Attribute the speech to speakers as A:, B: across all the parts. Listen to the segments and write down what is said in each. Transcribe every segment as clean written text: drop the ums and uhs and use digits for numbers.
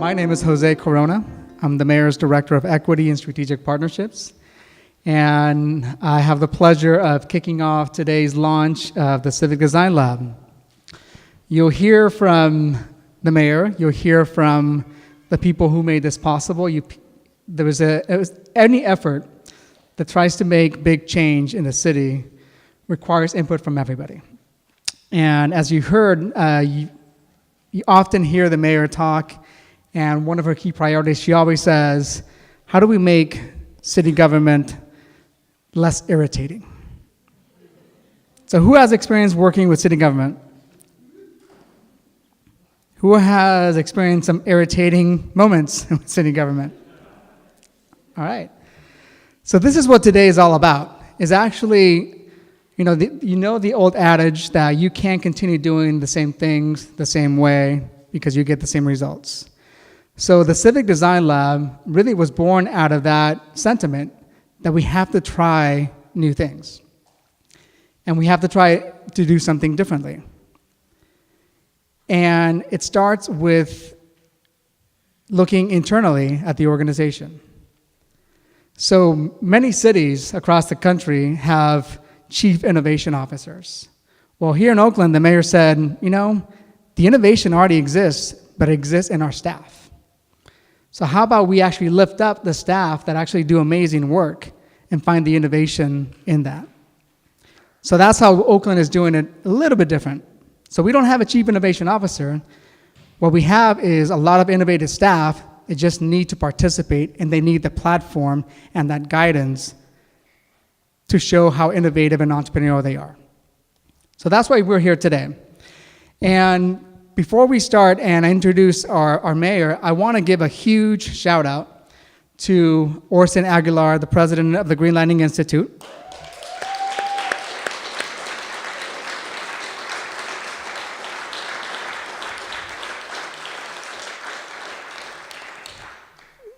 A: My name is Jose Corona. I'm the Mayor's Director of Equity and Strategic Partnerships. And I have the pleasure of kicking off today's launch of the Civic Design Lab. You'll hear from the mayor, you'll hear from the people who made this possible. Any effort that tries to make big change in the city requires input from everybody. And as you heard, you often hear the mayor talk, and one of her key priorities, she always says, how do we make city government less irritating? So who has experience working with city government? Who has experienced some irritating moments with city government? All right. So this is what today is all about, is actually, the old adage that you can't continue doing the same things the same way because you get the same results. So the Civic Design Lab really was born out of that sentiment that we have to try new things. And we have to try to do something differently. And it starts with looking internally at the organization. So many cities across the country have chief innovation officers. Well, here in Oakland, the mayor said, the innovation already exists, but it exists in our staff. So how about we actually lift up the staff that actually do amazing work and find the innovation in that? So that's how Oakland is doing it a little bit different. So we don't have a chief innovation officer. What we have is a lot of innovative staff that just need to participate, and they need the platform and that guidance to show how innovative and entrepreneurial they are. So that's why we're here today. And before we start and I introduce our mayor, I want to give a huge shout out to Orson Aguilar, the president of the Green Lining Institute.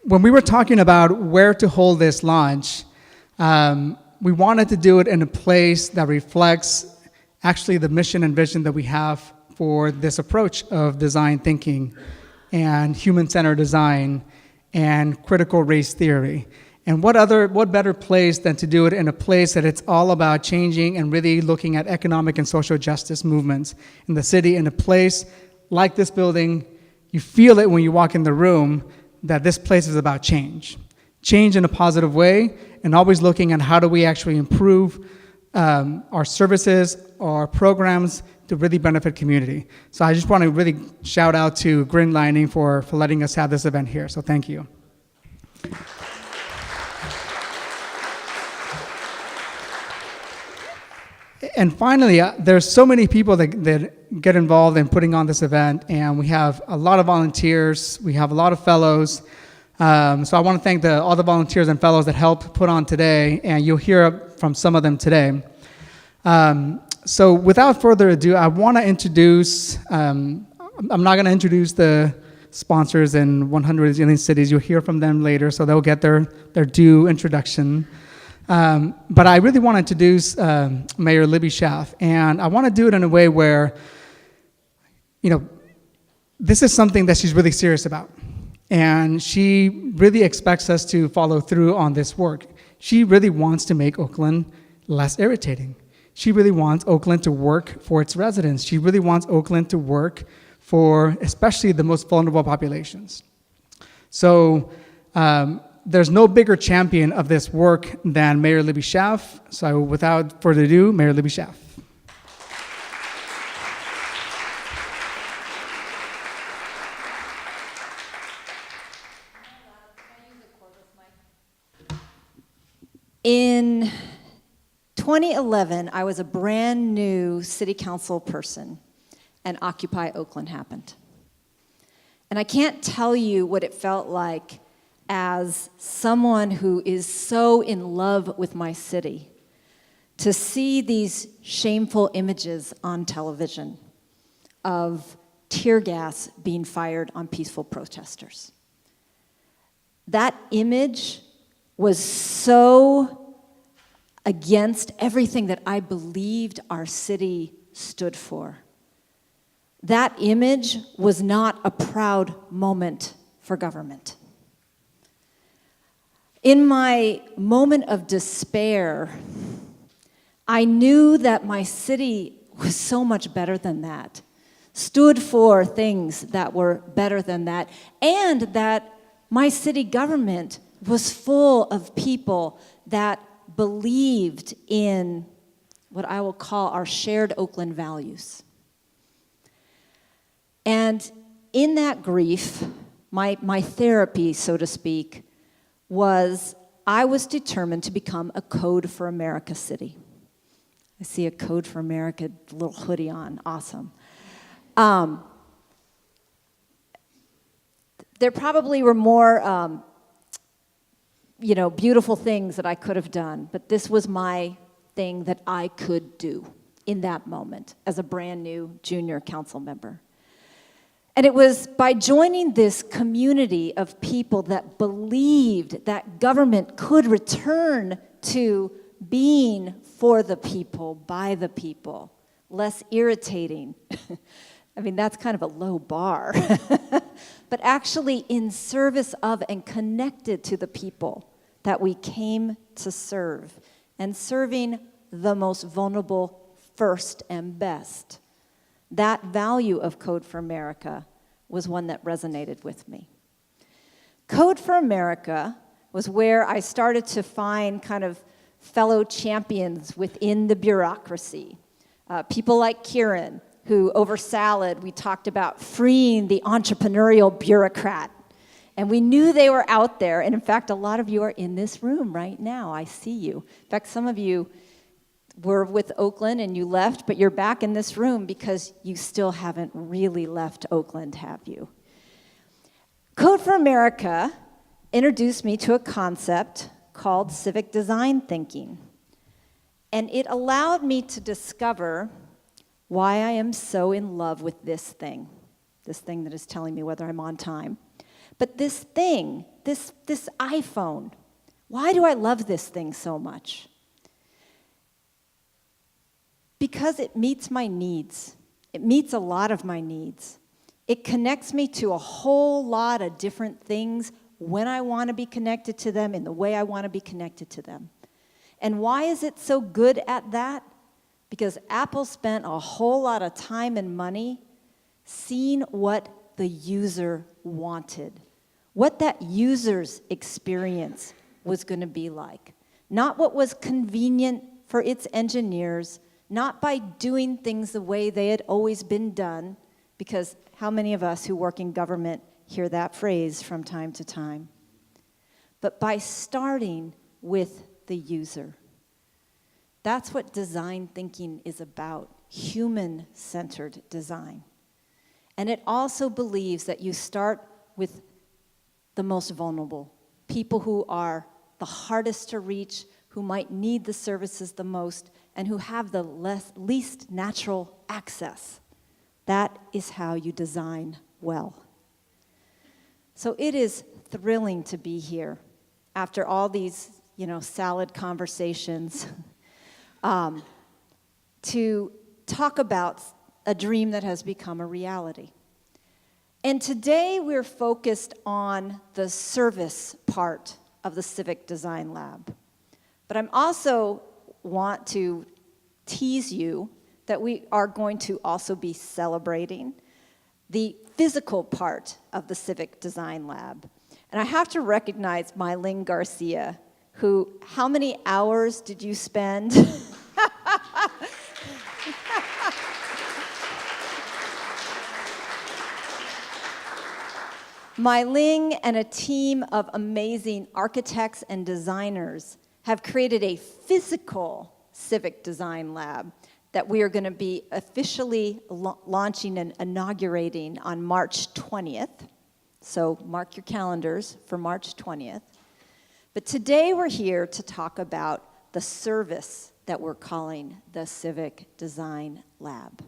A: When we were talking about where to hold this launch, we wanted to do it in a place that reflects actually the mission and vision that we have for this approach of design thinking and human-centered design and critical race theory. And what better place than to do it in a place that it's all about changing and really looking at economic and social justice movements in the city, in a place like this building. You feel it when you walk in the room that this place is about change. Change in a positive way, and always looking at how do we actually improve our services, our programs to really benefit community. So I just want to really shout out to Green Lining for letting us have this event here. So thank you. And finally, there's so many people that get involved in putting on this event, and we have a lot of volunteers, we have a lot of fellows. So I want to thank all the volunteers and fellows that helped put on today, and you'll hear from some of them today. So without further ado, I want to introduce, I'm not going to introduce the sponsors in 100 Indian cities. You'll hear from them later, so they'll get their due introduction. But I really want to introduce Mayor Libby Schaaf, and I want to do it in a way where, this is something that she's really serious about. And she really expects us to follow through on this work. She really wants to make Oakland less irritating. She really wants Oakland to work for its residents. She really wants Oakland to work for especially the most vulnerable populations. So there's no bigger champion of this work than Mayor Libby Schaaf. So without further ado, Mayor Libby Schaaf.
B: In 2011, I was a brand new city council person, and Occupy Oakland happened. And I can't tell you what it felt like as someone who is so in love with my city to see these shameful images on television of tear gas being fired on peaceful protesters. That image was so against everything that I believed our city stood for. That image was not a proud moment for government. In my moment of despair, I knew that my city was so much better than that, stood for things that were better than that, and that my city government was full of people that believed in what I will call our shared Oakland values. And in that grief, my therapy, so to speak, was I was determined to become a Code for America city. I see a Code for America little hoodie on. Awesome. There probably were more, beautiful things that I could have done, but this was my thing that I could do in that moment as a brand new junior council member. And it was by joining this community of people that believed that government could return to being for the people, by the people, less irritating. I mean, that's kind of a low bar. But actually in service of and connected to the people that we came to serve, and serving the most vulnerable first and best. That value of Code for America was one that resonated with me. Code for America was where I started to find kind of fellow champions within the bureaucracy. People like Kieran, who over salad, we talked about freeing the entrepreneurial bureaucrat. And we knew they were out there. And in fact, a lot of you are in this room right now. I see you. In fact, some of you were with Oakland and you left, but you're back in this room because you still haven't really left Oakland, have you? Code for America introduced me to a concept called civic design thinking. And it allowed me to discover why I am so in love with this thing that is telling me whether I'm on time. But this thing, this iPhone, why do I love this thing so much? Because it meets my needs. It meets a lot of my needs. It connects me to a whole lot of different things when I want to be connected to them, in the way I want to be connected to them. And why is it so good at that? Because Apple spent a whole lot of time and money seeing what the user wanted, what that user's experience was going to be like. Not what was convenient for its engineers, not by doing things the way they had always been done, because how many of us who work in government hear that phrase from time to time? But by starting with the user. That's what design thinking is about, human-centered design. And it also believes that you start with the most vulnerable, people who are the hardest to reach, who might need the services the most, and who have the least natural access. That is how you design well. So it is thrilling to be here after all these, salad conversations, to talk about a dream that has become a reality. And today we're focused on the service part of the Civic Design Lab. But I'm also want to tease you that we are going to also be celebrating the physical part of the Civic Design Lab. And I have to recognize Mylene Garcia, who, how many hours did you spend? Mylene and a team of amazing architects and designers have created a physical civic design lab that we are going to be officially launching and inaugurating on March 20th. So mark your calendars for March 20th. But today we're here to talk about the service that we're calling the Civic Design Lab.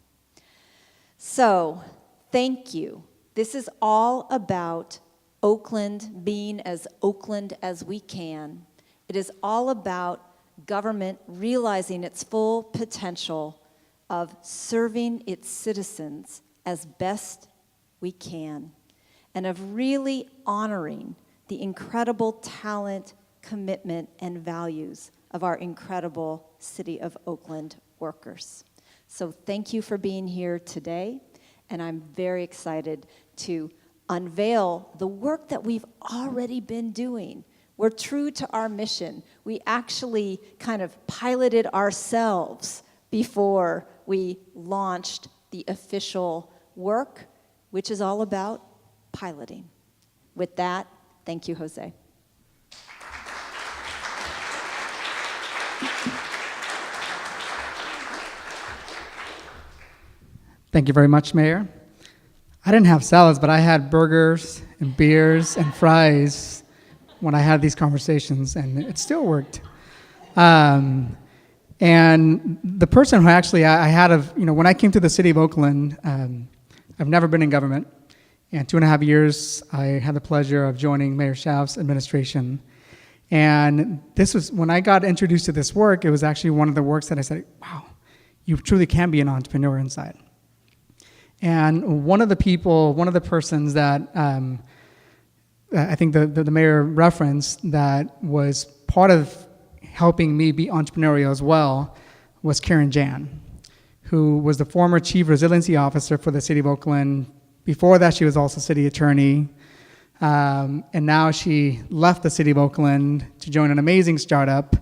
B: So, thank you. This is all about Oakland being as Oakland as we can. It is all about government realizing its full potential of serving its citizens as best we can. and of really honoring the incredible talent, commitment, and values of our incredible City of Oakland workers. So thank you for being here today, and I'm very excited to unveil the work that we've already been doing. We're true to our mission. We actually kind of piloted ourselves before we launched the official work, which is all about piloting. With that, thank you, Jose.
A: Thank you very much, Mayor. I didn't have salads, but I had burgers and beers and fries when I had these conversations, and it still worked. And the person who actually I had when I came to the city of Oakland, I've never been in government. And 2.5 years, I had the pleasure of joining Mayor Schaaf's administration. And this was, when I got introduced to this work, it was actually one of the works that I said, wow, you truly can be an entrepreneur inside. And one of the persons that I think the mayor referenced that was part of helping me be entrepreneurial as well was Karen Jan, who was the former Chief Resiliency Officer for the City of Oakland. Before that, she was also City Attorney. And now she left the City of Oakland to join an amazing startup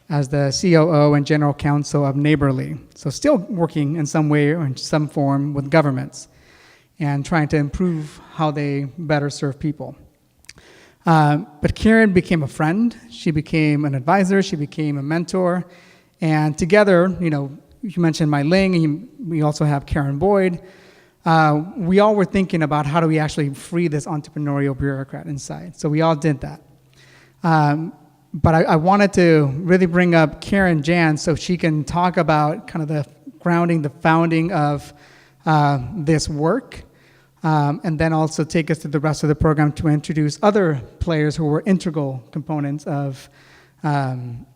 A: as the COO and General Counsel of Neighborly. So still working in some way or in some form with governments and trying to improve how they better serve people. But Karen became a friend. She became an advisor. She became a mentor. And together, you mentioned Mai Ling, and we also have Karen Boyd. We all were thinking about how do we actually free this entrepreneurial bureaucrat inside. So we all did that. But I wanted to really bring up Karen Jan so she can talk about kind of the grounding, the founding of this work, and then also take us to the rest of the program to introduce other players who were integral components of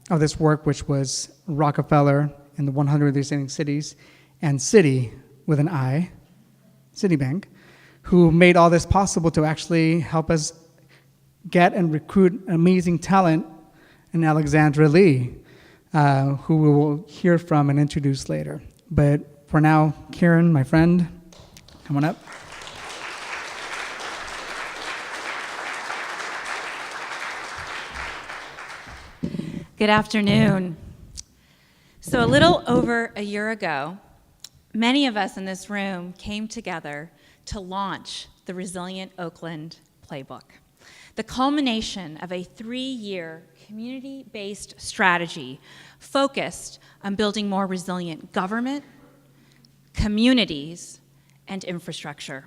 A: this work, which was Rockefeller and the 100 Resilient Cities, and Citi with an I, Citibank, who made all this possible to actually help us get and recruit amazing talent in Alexandra Lee, who we will hear from and introduce later. But for now, Karen, my friend, come on up.
C: Good afternoon. So a little over a year ago, many of us in this room came together to launch the Resilient Oakland Playbook, the culmination of a 3-year community-based strategy focused on building more resilient government, communities, and infrastructure.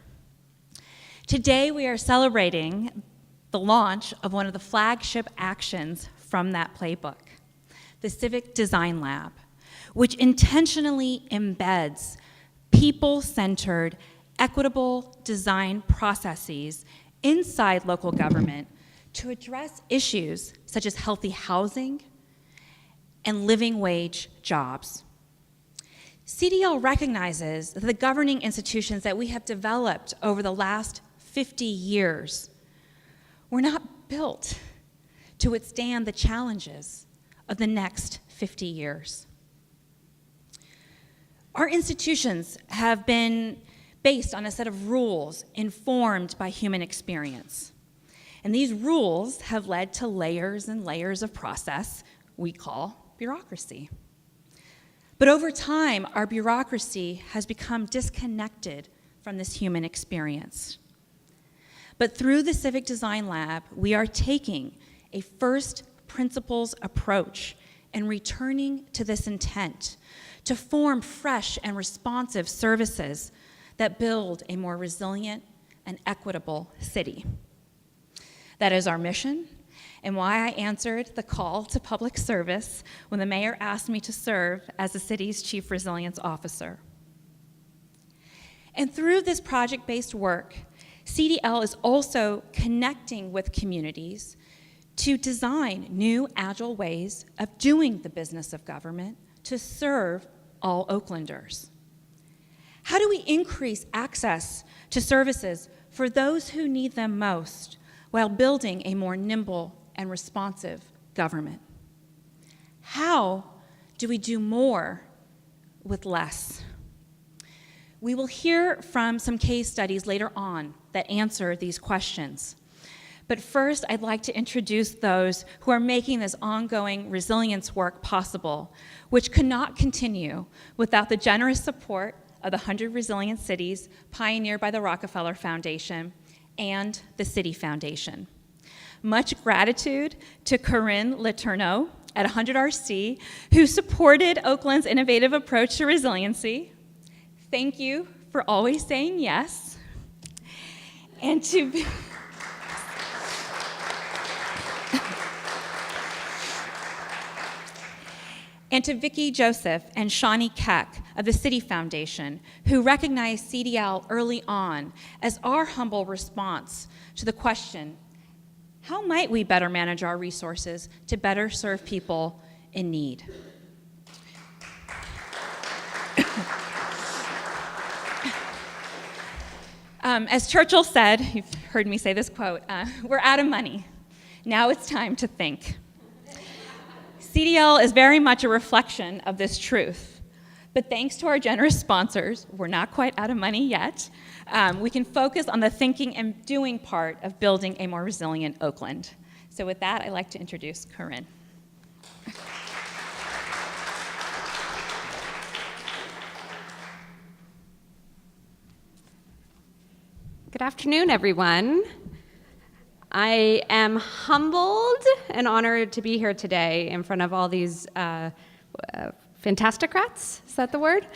C: Today, we are celebrating the launch of one of the flagship actions from that playbook, the Civic Design Lab, which intentionally embeds people-centered, equitable design processes inside local government to address issues such as healthy housing and living wage jobs. CDL recognizes that the governing institutions that we have developed over the last 50 years were not built to withstand the challenges of the next 50 years. Our institutions have been based on a set of rules informed by human experience. And these rules have led to layers and layers of process we call bureaucracy. But over time, our bureaucracy has become disconnected from this human experience. But through the Civic Design Lab, we are taking a first principles approach and returning to this intent to form fresh and responsive services that build a more resilient and equitable city. That is our mission, and why I answered the call to public service when the mayor asked me to serve as the city's Chief Resilience Officer. And through this project-based work, CDL is also connecting with communities to design new agile ways of doing the business of government to serve all Oaklanders. How do we increase access to services for those who need them most while building a more nimble and responsive government? How do we do more with less? We will hear from some case studies later on that answer these questions. But first, I'd like to introduce those who are making this ongoing resilience work possible, which could not continue without the generous support of the 100 Resilient Cities pioneered by the Rockefeller Foundation and the City Foundation. Much gratitude to Corinne Letourneau at 100 RC, who supported Oakland's innovative approach to resiliency. Thank you for always saying yes. And to Vicki Joseph and Shawnee Keck of the City Foundation, who recognized CDL early on as our humble response to the question, how might we better manage our resources to better serve people in need? As Churchill said, you've heard me say this quote, we're out of money. Now it's time to think. CDL is very much a reflection of this truth. But thanks to our generous sponsors, we're not quite out of money yet. We can focus on the thinking and doing part of building a more resilient Oakland. So with that, I'd like to introduce Corinne.
D: Good afternoon, everyone. I am humbled and honored to be here today in front of all these fantasticrats, is that the word?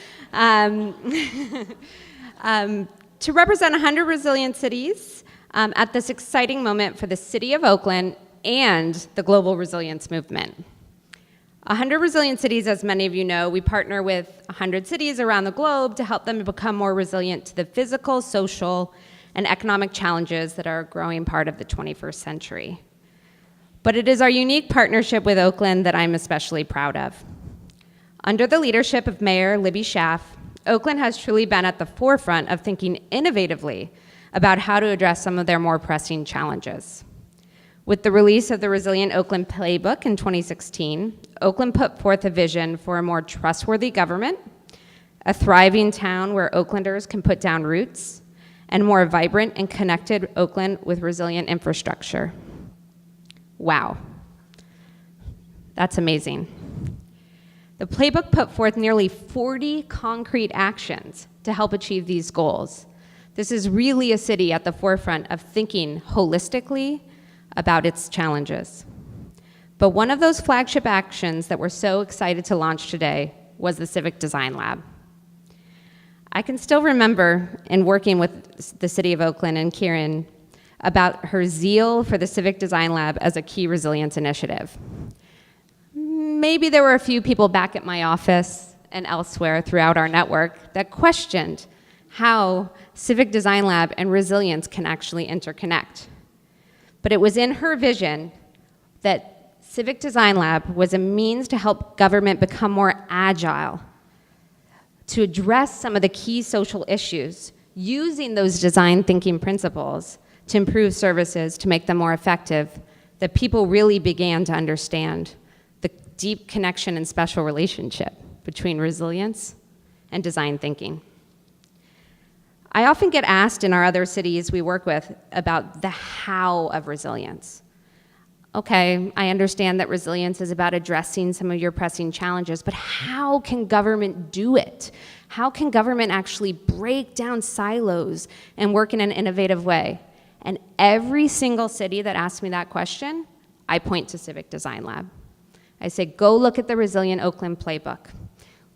D: To represent 100 Resilient Cities at this exciting moment for the City of Oakland and the global resilience movement. 100 Resilient Cities, as many of you know, we partner with 100 cities around the globe to help them become more resilient to the physical, social, and economic challenges that are a growing part of the 21st century. But it is our unique partnership with Oakland that I'm especially proud of. Under the leadership of Mayor Libby Schaaf, Oakland has truly been at the forefront of thinking innovatively about how to address some of their more pressing challenges. With the release of the Resilient Oakland Playbook in 2016, Oakland put forth a vision for a more trustworthy government, a thriving town where Oaklanders can put down roots, and more vibrant and connected Oakland with resilient infrastructure. Wow. That's amazing. The playbook put forth nearly 40 concrete actions to help achieve these goals. This is really a city at the forefront of thinking holistically about its challenges. But one of those flagship actions that we're so excited to launch today was the Civic Design Lab. I can still remember in working with the City of Oakland and Kieran about her zeal for the Civic Design Lab as a key resilience initiative. Maybe there were a few people back at my office and elsewhere throughout our network that questioned how Civic Design Lab and resilience can actually interconnect. But it was in her vision that Civic Design Lab was a means to help government become more agile, to address some of the key social issues, using those design thinking principles to improve services, to make them more effective, that people really began to understand the deep connection and special relationship between resilience and design thinking. I often get asked in our other cities we work with about the how of resilience. Okay, I understand that resilience is about addressing some of your pressing challenges, but how can government do it? How can government actually break down silos and work in an innovative way? And every single city that asks me that question, I point to Civic Design Lab. I say, go look at the Resilient Oakland Playbook.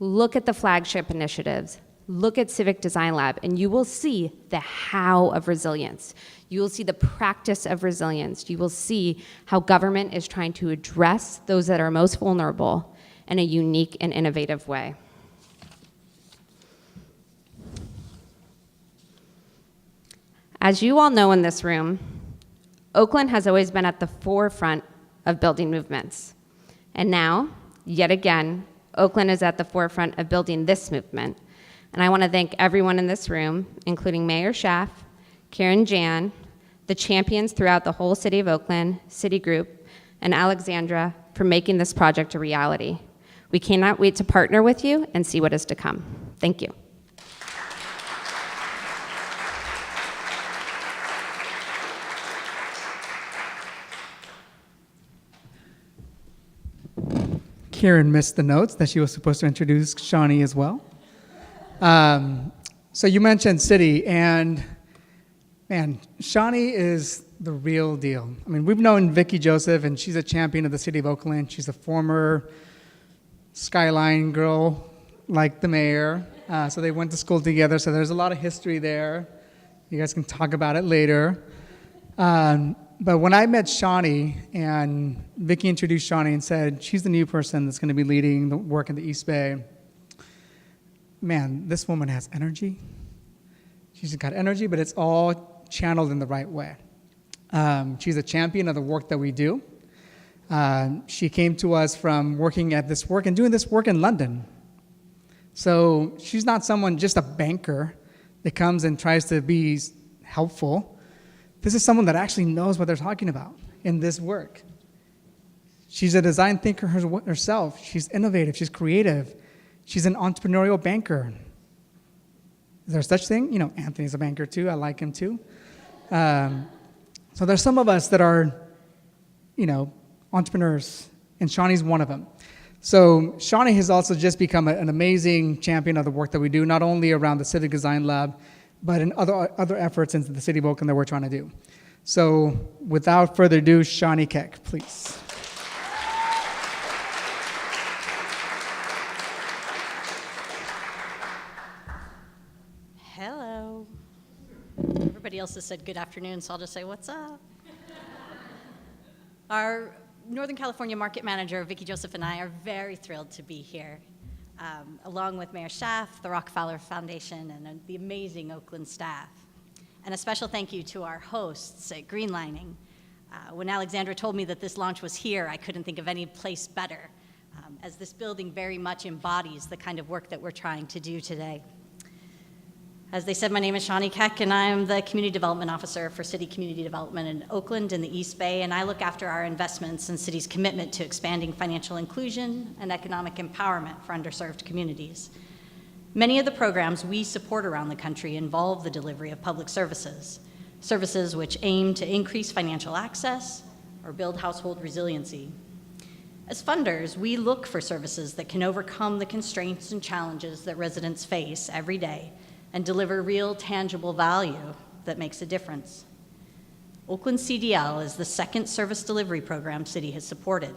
D: Look at the flagship initiatives. Look at Civic Design Lab, and you will see the how of resilience. You will see the practice of resilience. You will see how government is trying to address those that are most vulnerable in a unique and innovative way. As you all know in this room, Oakland has always been at the forefront of building movements. And now, yet again, Oakland is at the forefront of building this movement. And I want to thank everyone in this room, including Mayor Schaaf, Karen Jan, the champions throughout the whole City of Oakland, Citigroup, and Alexandra for making this project a reality. We cannot wait to partner with you and see what is to come. Thank you.
A: Karen missed the notes that she was supposed to introduce Shawnee as well. So you mentioned City, and man, Shawnee is the real deal. I mean, we've known Vicki Joseph, and she's a champion of the City of Oakland. She's a former Skyline girl, like the mayor. So they went to school together, so there's a lot of history there. You guys can talk about it later. But when I met Shawnee, and Vicki introduced Shawnee and said, she's the new person that's going to be leading the work in the East Bay, man, this woman has energy. She's got energy, but it's all channeled in the right way. She's a champion of the work that we do. She came to us from working at this work and doing this work in London. So she's not someone, just a banker that comes and tries to be helpful. This is someone that actually knows what they're talking about in this work. She's a design thinker herself. She's innovative. She's creative. She's an entrepreneurial banker. Is there such thing? You know, Anthony's a banker too. I like him too. So there's some of us that are, you know, entrepreneurs, and Shawnee's one of them. So Shawnee has also just become an amazing champion of the work that we do, not only around the Civic Design Lab, but in other efforts into the City of Oakland that we're trying to do. So without further ado, Shawnee Keck, please.
E: Hello. Everybody else has said good afternoon, so I'll just say what's up. Our Northern California market manager, Vicki Joseph, and I are very thrilled to be here, along with Mayor Schaaf, the Rockefeller Foundation, and the amazing Oakland staff. And a special thank you to our hosts at Greenlining. When Alexandra told me that this launch was here, I couldn't think of any place better, as this building very much embodies the kind of work that we're trying to do today. As they said, my name is Shawnee Keck, and I am the Community Development Officer for City Community Development in Oakland and the East Bay, and I look after our investments and city's commitment to expanding financial inclusion and economic empowerment for underserved communities. Many of the programs we support around the country involve the delivery of public services, services which aim to increase financial access or build household resiliency. As funders, we look for services that can overcome the constraints and challenges that residents face every day and deliver real, tangible value that makes a difference. Oakland CDL is the second service delivery program City has supported.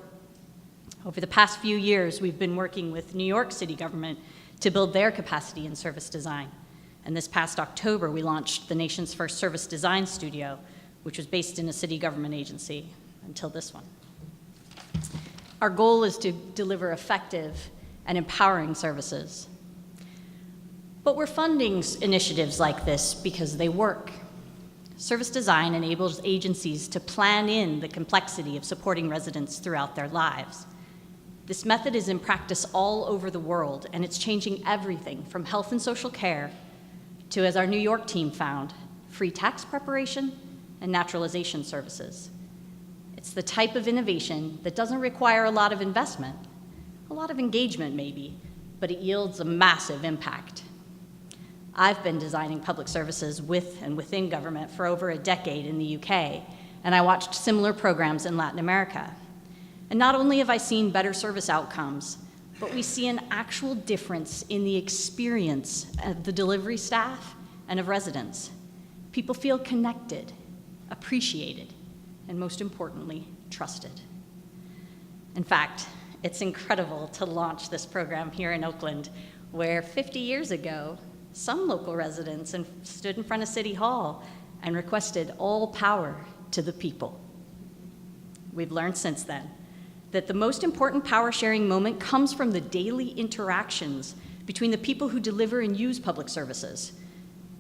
E: Over the past few years, we've been working with New York City government to build their capacity in service design. And this past October, we launched the nation's first service design studio, which was based in a city government agency until this one. Our goal is to deliver effective and empowering services. But we're funding initiatives like this because they work. Service design enables agencies to plan in the complexity of supporting residents throughout their lives. This method is in practice all over the world, and it's changing everything from health and social care to, as our New York team found, free tax preparation and naturalization services. It's the type of innovation that doesn't require a lot of investment, a lot of engagement maybe, but it yields a massive impact. I've been designing public services with and within government for over a decade in the UK, and I watched similar programs in Latin America. And not only have I seen better service outcomes, but we see an actual difference in the experience of the delivery staff and of residents. People feel connected, appreciated, and most importantly, trusted. In fact, it's incredible to launch this program here in Oakland, where 50 years ago, some local residents stood in front of City Hall and requested all power to the people. We've learned since then that the most important power-sharing moment comes from the daily interactions between the people who deliver and use public services.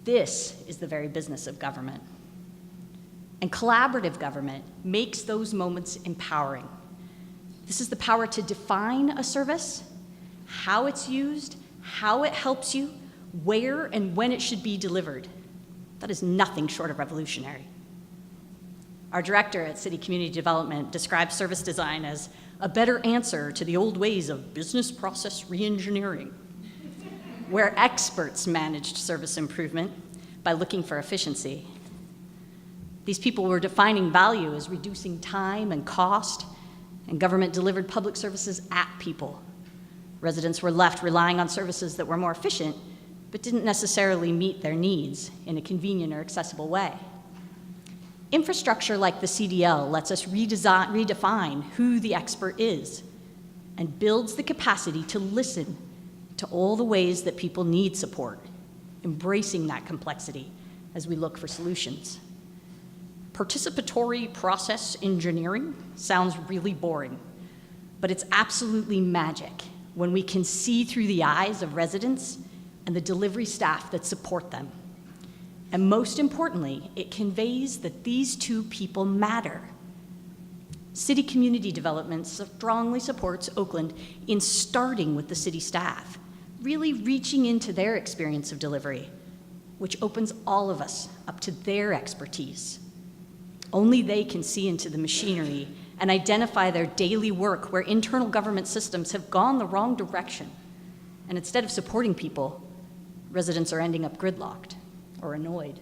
E: This is the very business of government. And collaborative government makes those moments empowering. This is the power to define a service, how it's used, how it helps you, where and when it should be delivered. That is nothing short of revolutionary. Our director at City Community Development describes service design as a better answer to the old ways of business process reengineering, where experts managed service improvement by looking for efficiency. These people were defining value as reducing time and cost, and government delivered public services at people. Residents were left relying on services that were more efficient, but didn't necessarily meet their needs in a convenient or accessible way. Infrastructure like the CDL lets us redefine who the expert is and builds the capacity to listen to all the ways that people need support, embracing that complexity as we look for solutions. Participatory process engineering sounds really boring, but it's absolutely magic when we can see through the eyes of residents and the delivery staff that support them. And most importantly, it conveys that these two people matter. City Community Development strongly supports Oakland in starting with the city staff, really reaching into their experience of delivery, which opens all of us up to their expertise. Only they can see into the machinery and identify their daily work where internal government systems have gone the wrong direction. And instead of supporting people, residents are ending up gridlocked or annoyed.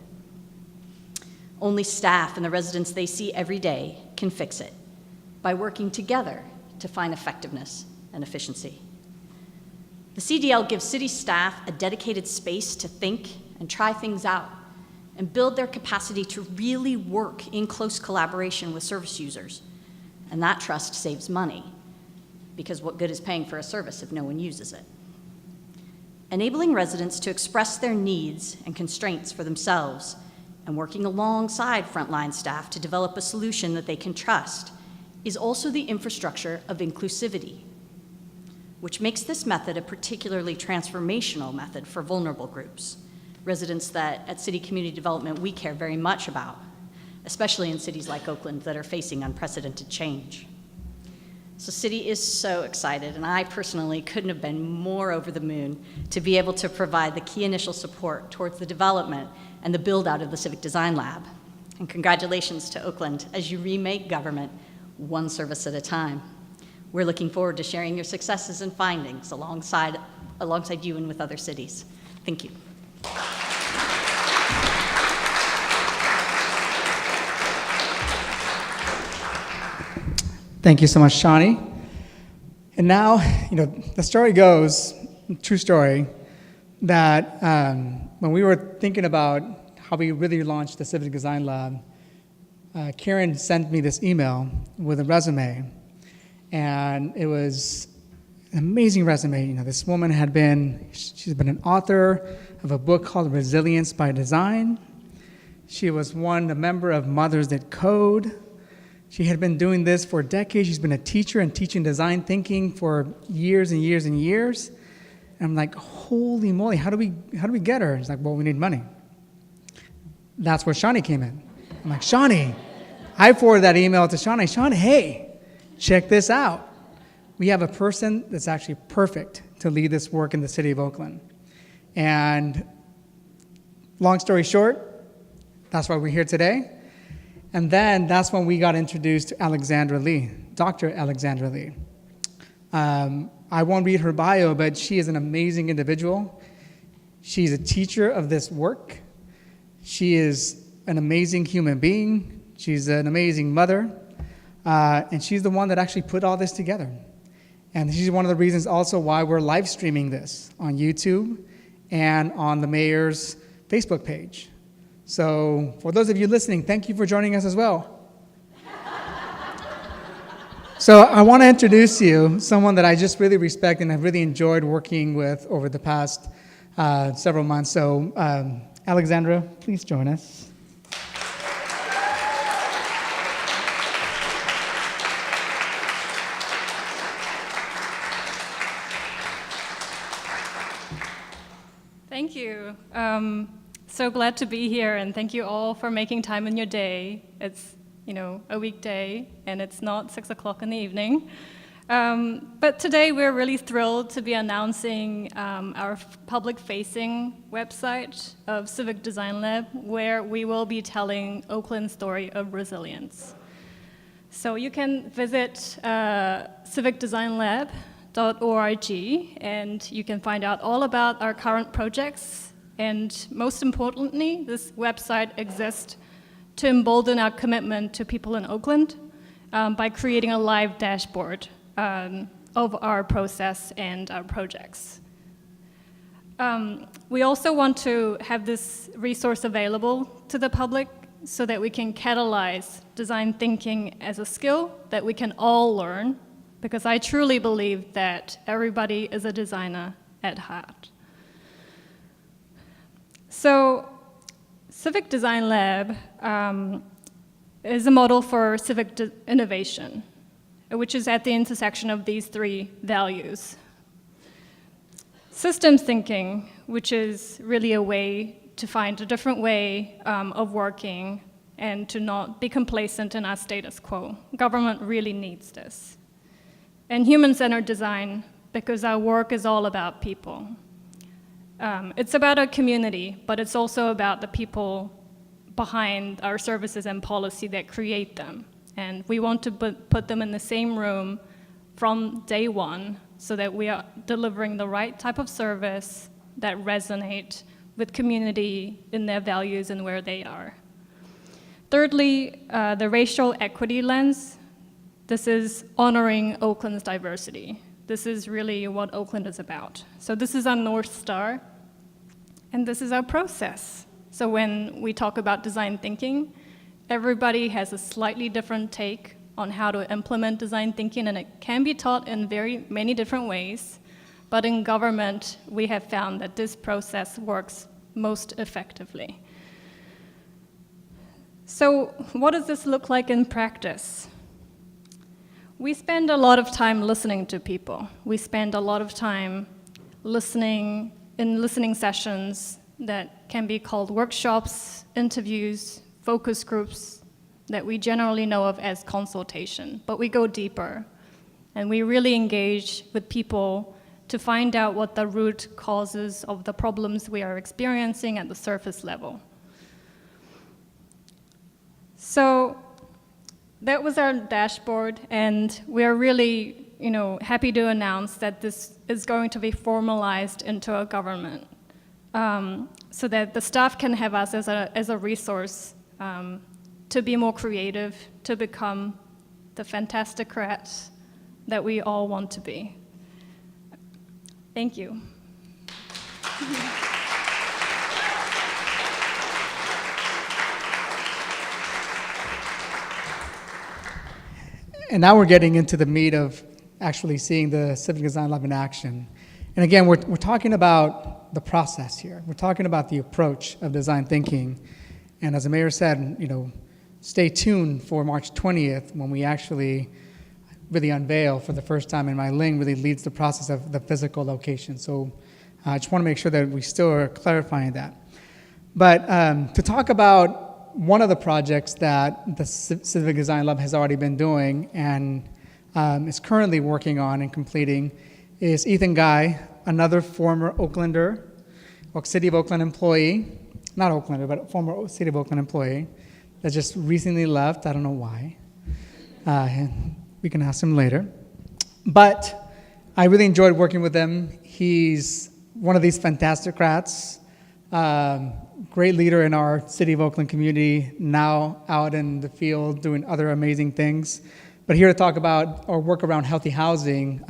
E: Only staff and the residents they see every day can fix it by working together to find effectiveness and efficiency. The CDL gives city staff a dedicated space to think and try things out and build their capacity to really work in close collaboration with service users. And that trust saves money, because what good is paying for a service if no one uses it? Enabling residents to express their needs and constraints for themselves and working alongside frontline staff to develop a solution that they can trust is also the infrastructure of inclusivity, which makes this method a particularly transformational method for vulnerable groups, residents that at City Community Development we care very much about, especially in cities like Oakland that are facing unprecedented change. So City is so excited, and I personally couldn't have been more over the moon to be able to provide the key initial support towards the development and the build out of the Civic Design Lab. And congratulations to Oakland as you remake government one service at a time. We're looking forward to sharing your successes and findings alongside you and with other cities. Thank you.
A: Thank you so much, Shawnee. And now, the story goes, true story, that when we were thinking about how we really launched the Civic Design Lab, Karen sent me this email with a resume, and it was an amazing resume. This woman she's been an author of a book called Resilience by Design. She was a member of Mothers That Code. She had been doing this for decades. She's been a teacher and teaching design thinking for years and years and years. And I'm like, holy moly, how do we get her? She's like, well, we need money. That's where Shawnee came in. I'm like, Shawnee. I forwarded that email to Shawnee. Shawnee, hey, check this out. We have a person that's actually perfect to lead this work in the city of Oakland. And long story short, that's why we're here today. And then that's when we got introduced to Alexandra Lee, Dr. Alexandra Lee. I won't read her bio, but she is an amazing individual. She's a teacher of this work. She is an amazing human being. She's an amazing mother. And she's the one that actually put all this together. And she's one of the reasons also why we're live streaming this on YouTube and on the mayor's Facebook page. So for those of you listening, thank you for joining us as well. So I want to introduce you someone that I just really respect and have really enjoyed working with over the past several months. So Alexandra, please join us.
F: Thank you. So glad to be here, and thank you all for making time in your day. It's, a weekday, and it's not 6 o'clock in the evening. But today we're really thrilled to be announcing our public-facing website of Civic Design Lab, where we will be telling Oakland's story of resilience. So you can visit civicdesignlab.org, and you can find out all about our current projects. And most importantly, this website exists to embolden our commitment to people in Oakland by creating a live dashboard of our process and our projects. We also want to have this resource available to the public so that we can catalyze design thinking as a skill that we can all learn, because I truly believe that everybody is a designer at heart. So Civic Design Lab is a model for civic innovation, which is at the intersection of these three values. Systems thinking, which is really a way to find a different way of working and to not be complacent in our status quo. Government really needs this. And human-centered design, because our work is all about people. It's about a community, but it's also about the people behind our services and policy that create them. And we want to put them in the same room from day one so that we are delivering the right type of service that resonate with community in their values and where they are. Thirdly, the racial equity lens. This is honoring Oakland's diversity. This is really what Oakland is about. So this is our North Star, and this is our process. So when we talk about design thinking, everybody has a slightly different take on how to implement design thinking, and it can be taught in very many different ways. But in government, we have found that this process works most effectively. So what does this look like in practice? We spend a lot of time listening to people. We spend a lot of time listening in listening sessions that can be called workshops, interviews, focus groups that we generally know of as consultation. But we go deeper, and we really engage with people to find out what the root causes of the problems we are experiencing at the surface level. So that was our dashboard, and we're really happy to announce that this is going to be formalized into a government so that the staff can have us as a resource to be more creative, to become the fantasticrats that we all want to be. Thank you.
A: And now we're getting into the meat of actually seeing the Civic Design Lab in action. And again, we're talking about the process here. We're talking about the approach of design thinking. And as the mayor said, stay tuned for March 20th when we actually really unveil for the first time, and my Ling really leads the process of the physical location. So I just want to make sure that we still are clarifying that. But to talk about one of the projects that the Civic Design Lab has already been doing and is currently working on and completing is Ethan Guy, another former Oaklander, or City of Oakland employee, not Oaklander, but a former City of Oakland employee that just recently left. I don't know why. We can ask him later. But I really enjoyed working with him. He's one of these fantasticrats, great leader in our City of Oakland community, now out in the field doing other amazing things. But here to talk about our work around healthy housing,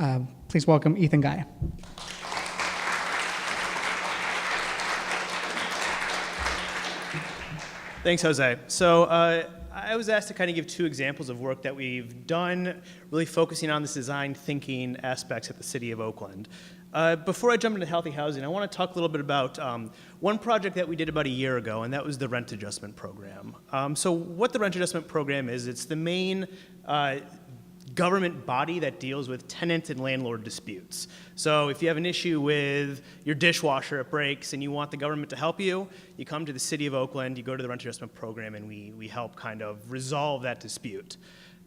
A: please welcome Ethan Guy.
G: Thanks, Jose. So I was asked to kind of give two examples of work that we've done, really focusing on this design thinking aspects at the City of Oakland. Before I jump into healthy housing, I want to talk a little bit about one project that we did about a year ago, and that was the rent adjustment program. So what the rent adjustment program is, it's the main government body that deals with tenant and landlord disputes. So if you have an issue with your dishwasher, it breaks, and you want the government to help you, you come to the City of Oakland, you go to the rent adjustment program, and we help kind of resolve that dispute.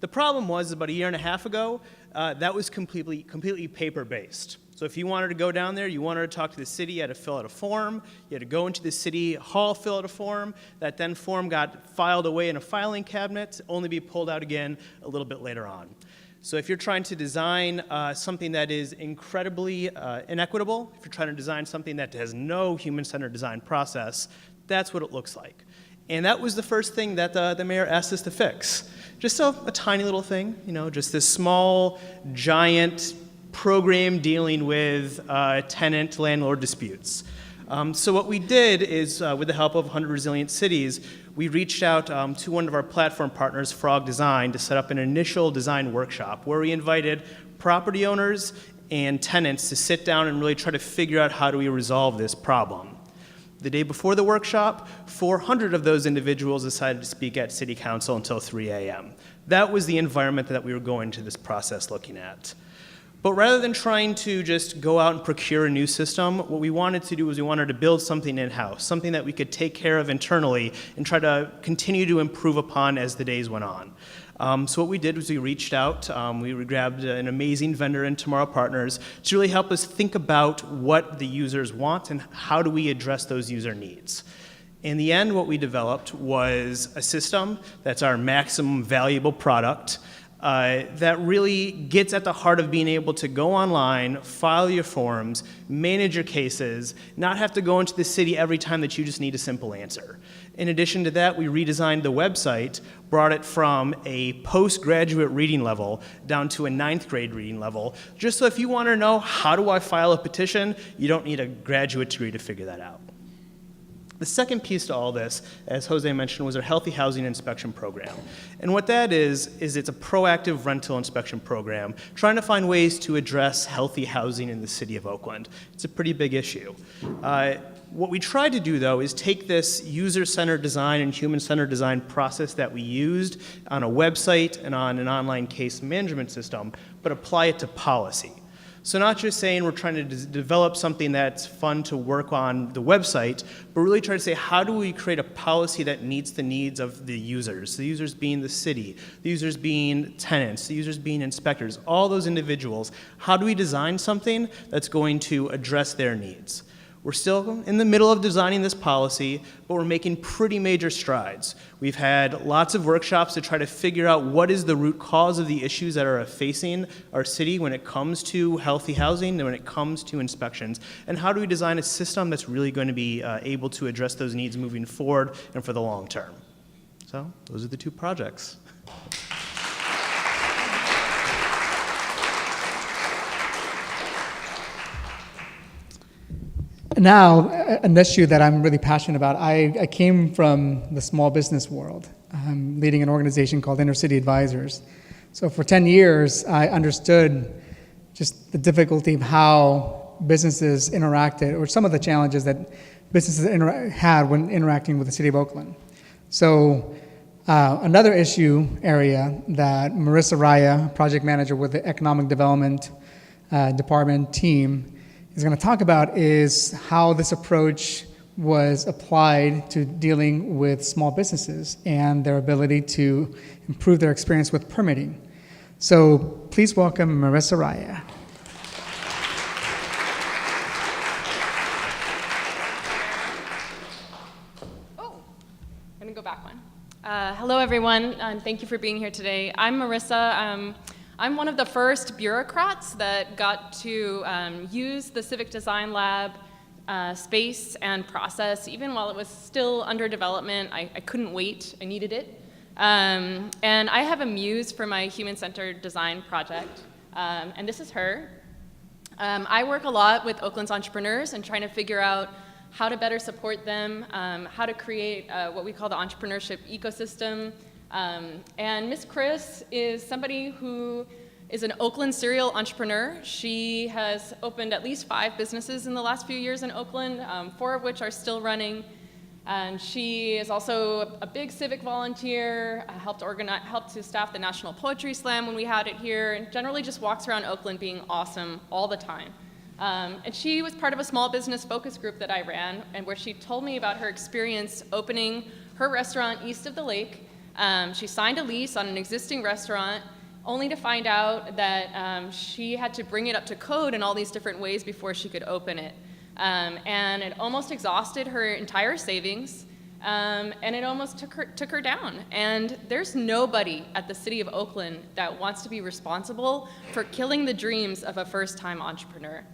G: The problem was about a year and a half ago, that was completely paper-based. So if you wanted to go down there, you wanted to talk to the city, you had to fill out a form, you had to go into the city hall, fill out a form. That then form got filed away in a filing cabinet, only be pulled out again a little bit later on. So if you're trying to design something that is incredibly inequitable, if you're trying to design something that has no human-centered design process, that's what it looks like. And that was the first thing that the mayor asked us to fix. Just a tiny little thing, just this small, giant program dealing with tenant-landlord disputes. So what we did is, with the help of 100 Resilient Cities, we reached out to one of our platform partners, Frog Design, to set up an initial design workshop where we invited property owners and tenants to sit down and really try to figure out how do we resolve this problem. The day before the workshop, 400 of those individuals decided to speak at City Council until 3 a.m. That was the environment that we were going to this process looking at. But rather than trying to just go out and procure a new system, what we wanted to do was we wanted to build something in-house, something that we could take care of internally and try to continue to improve upon as the days went on. So what we did was we reached out, we grabbed an amazing vendor in Tomorrow Partners to really help us think about what the users want and how do we address those user needs. In the end, what we developed was a system that's our maximum valuable product that really gets at the heart of being able to go online, file your forms, manage your cases, not have to go into the city every time that you just need a simple answer. In addition to that, we redesigned the website, brought it from a postgraduate reading level down to a 9th grade reading level, just so if you want to know how do I file a petition, you don't need a graduate degree to figure that out. The second piece to all this, as Jose mentioned, was our Healthy Housing Inspection Program. And what that is it's a proactive rental inspection program trying to find ways to address healthy housing in the city of Oakland. It's a pretty big issue. What we tried to do, though, is take this user-centered design and human-centered design process that we used on a website and on an online case management system, but apply it to policy. So not just saying we're trying to develop something that's fun to work on the website, but really try to say how do we create a policy that meets the needs of the users being the city, the users being tenants, the users being inspectors, all those individuals. How do we design something that's going to address their needs? We're still in the middle of designing this policy, but we're making pretty major strides. We've had lots of workshops to try to figure out what is the root cause of the issues that are facing our city when it comes to healthy housing and when it comes to inspections, and how do we design a system that's really going to be able to address those needs moving forward and for the long term. So those are the two projects.
A: Now, an issue that I'm really passionate about, I came from the small business world, leading an organization called Inner City Advisors. So for 10 years, I understood just the difficulty of how businesses interacted, or some of the challenges that businesses had when interacting with the city of Oakland. So another issue area that Marissa Raya, project manager with the Economic Development Department team, is going to talk about is how this approach was applied to dealing with small businesses and their ability to improve their experience with permitting. So please welcome Marissa Raya.
H: Oh, I'm going to go back one. Hello, everyone, and thank you for being here today. I'm Marissa. I'm one of the first bureaucrats that got to use the Civic Design Lab space and process. Even while it was still under development, I couldn't wait. I needed it. And I have a muse for my human-centered design project, and this is her. I work a lot with Oakland's entrepreneurs and trying to figure out how to better support them, how to create what we call the entrepreneurship ecosystem. And Miss Chris is somebody who is an Oakland serial entrepreneur. She has opened at least 5 businesses in the last few years in Oakland, 4 of which are still running. And she is also a big civic volunteer, helped to staff the National Poetry Slam when we had it here, and generally just walks around Oakland being awesome all the time. And she was part of a small business focus group that I ran, and where she told me about her experience opening her restaurant east of the lake, She signed a lease on an existing restaurant only to find out that she had to bring it up to code in all these different ways before she could open it. And it almost exhausted her entire savings, and it almost took her down. And there's nobody at the City of Oakland that wants to be responsible for killing the dreams of a first-time entrepreneur.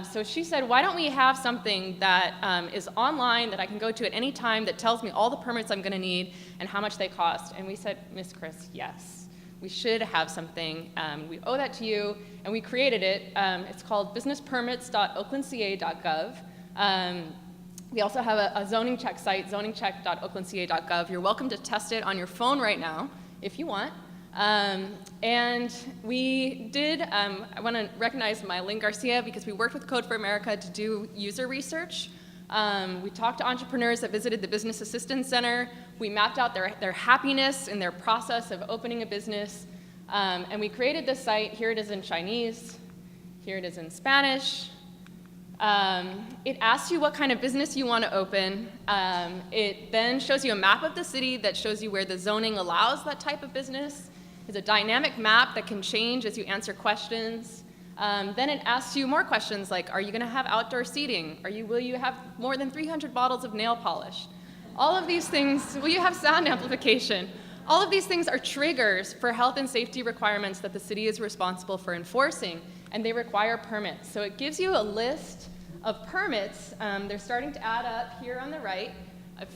H: So she said, why don't we have something that is online that I can go to at any time that tells me all the permits I'm going to need and how much they cost? And we said, Miss Chris, yes. We should have something. We owe that to you, and we created it. It's called businesspermits.oaklandca.gov. We also have a zoning check site, zoningcheck.oaklandca.gov. You're welcome to test it on your phone right now if you want. And we did, I want to recognize Mylene Garcia because we worked with Code for America to do user research. We talked to entrepreneurs that visited the Business Assistance Center. We mapped out their happiness in their process of opening a business. And we created this site. Here it is in Chinese. Here it is in Spanish. It asks you what kind of business you want to open. It then shows you a map of the city that shows you where the zoning allows that type of business. It's a dynamic map that can change as you answer questions. Then it asks you more questions like, are you going to have outdoor seating? Will you have more than 300 bottles of nail polish? All of these things, will you have sound amplification? All of these things are triggers for health and safety requirements that the city is responsible for enforcing, and they require permits. So it gives you a list of permits. They're starting to add up here on the right,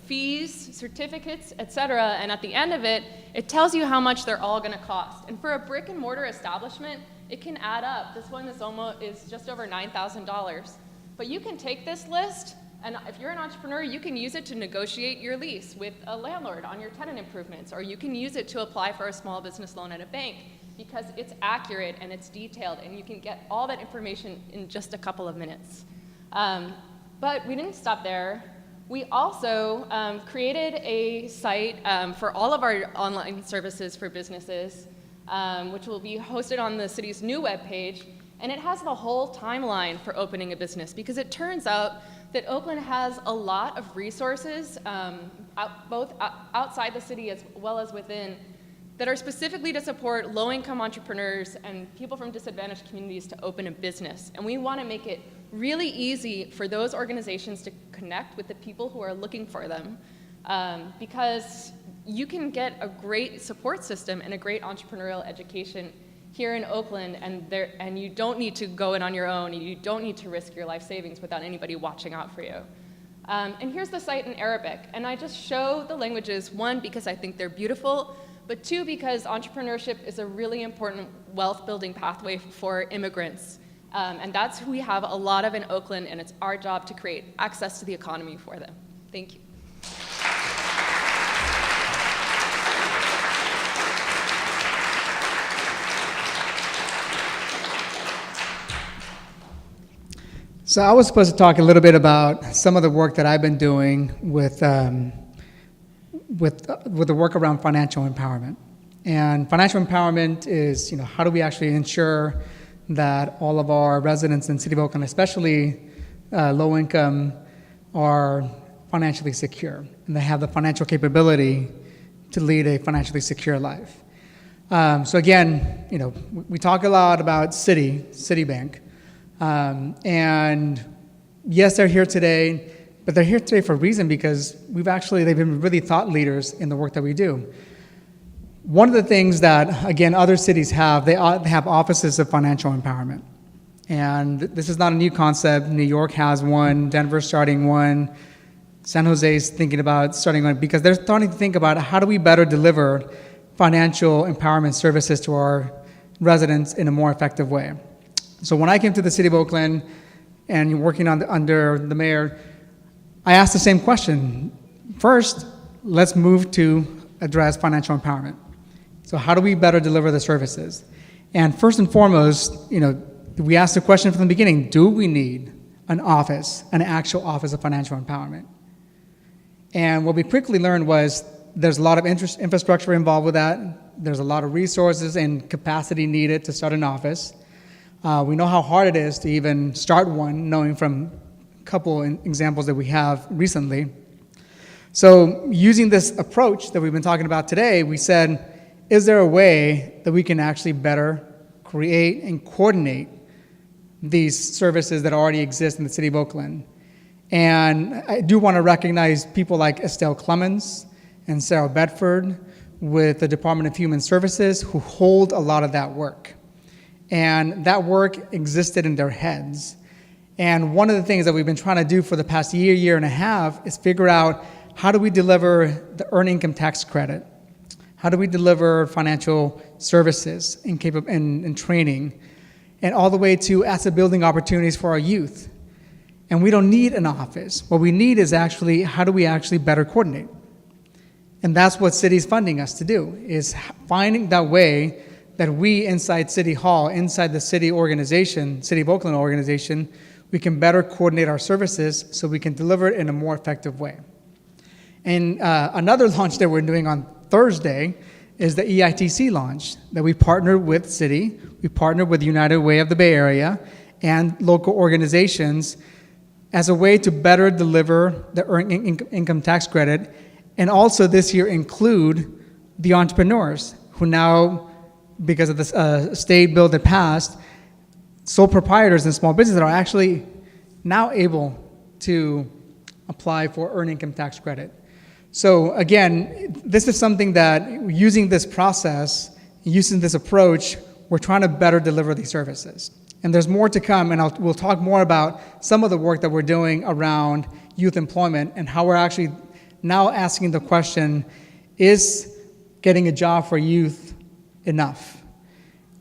H: fees, certificates, et cetera, and at the end of it, it tells you how much they're all going to cost. And for a brick and mortar establishment, it can add up. This one is just over $9,000. But you can take this list, and if you're an entrepreneur, you can use it to negotiate your lease with a landlord on your tenant improvements, or you can use it to apply for a small business loan at a bank because it's accurate and it's detailed, and you can get all that information in just a couple of minutes. But we didn't stop there. We also created a site for all of our online services for businesses, which will be hosted on the city's new webpage, and it has the whole timeline for opening a business because it turns out that Oakland has a lot of resources, both outside the city as well as within, that are specifically to support low-income entrepreneurs and people from disadvantaged communities to open a business. And we want to make it really easy for those organizations to connect with the people who are looking for them, because you can get a great support system and a great entrepreneurial education here in Oakland, and you don't need to go in on your own, and you don't need to risk your life savings without anybody watching out for you. And here's the site in Arabic, and I just show the languages, one, because I think they're beautiful, but two, because entrepreneurship is a really important wealth-building pathway for immigrants. And that's who we have a lot of in Oakland, and it's our job to create access to the economy for them. Thank you.
A: So I was supposed to talk a little bit about some of the work that I've been doing with the work around financial empowerment. And financial empowerment is, how do we actually ensure that all of our residents in the City of Oakland, especially low income, are financially secure and they have the financial capability to lead a financially secure life. So again, we talk a lot about Citibank. And yes, they're here today, but they're here today for a reason because they've been really thought leaders in the work that we do. One of the things that, again, other cities have, they have offices of financial empowerment. And this is not a new concept. New York has one, Denver's starting one, San Jose's thinking about starting one, because they're starting to think about how do we better deliver financial empowerment services to our residents in a more effective way. So when I came to the City of Oakland and working under the mayor, I asked the same question. First, let's move to address financial empowerment. So how do we better deliver the services? And first and foremost, we asked the question from the beginning, do we need an actual office of financial empowerment? And what we quickly learned was there's a lot of infrastructure involved with that. There's a lot of resources and capacity needed to start an office. We know how hard it is to even start one, knowing from a couple examples that we have recently. So using this approach that we've been talking about today, we said, is there a way that we can actually better create and coordinate these services that already exist in the city of Oakland? And I do want to recognize people like Estelle Clemens and Sarah Bedford with the Department of Human Services who hold a lot of that work. And that work existed in their heads. And one of the things that we've been trying to do for the past year and a half is figure out, how do we deliver the earned income tax credit? How do we deliver financial services and training? And all the way to asset building opportunities for our youth. And we don't need an office. What we need is actually, how do we actually better coordinate? And that's what city's funding us to do, is finding that way that we inside City Hall, inside the city organization, City of Oakland organization, we can better coordinate our services so we can deliver it in a more effective way. And another launch that we're doing on Thursday is the EITC launch that we partnered with City, we partnered with United Way of the Bay Area and local organizations as a way to better deliver the earned income tax credit, and also this year include the entrepreneurs who now, because of the state bill that passed, sole proprietors and small businesses are actually now able to apply for earned income tax credit. So again, this is something that, using this process, using this approach, we're trying to better deliver these services. And there's more to come, and we'll talk more about some of the work that we're doing around youth employment and how we're actually now asking the question, is getting a job for youth enough?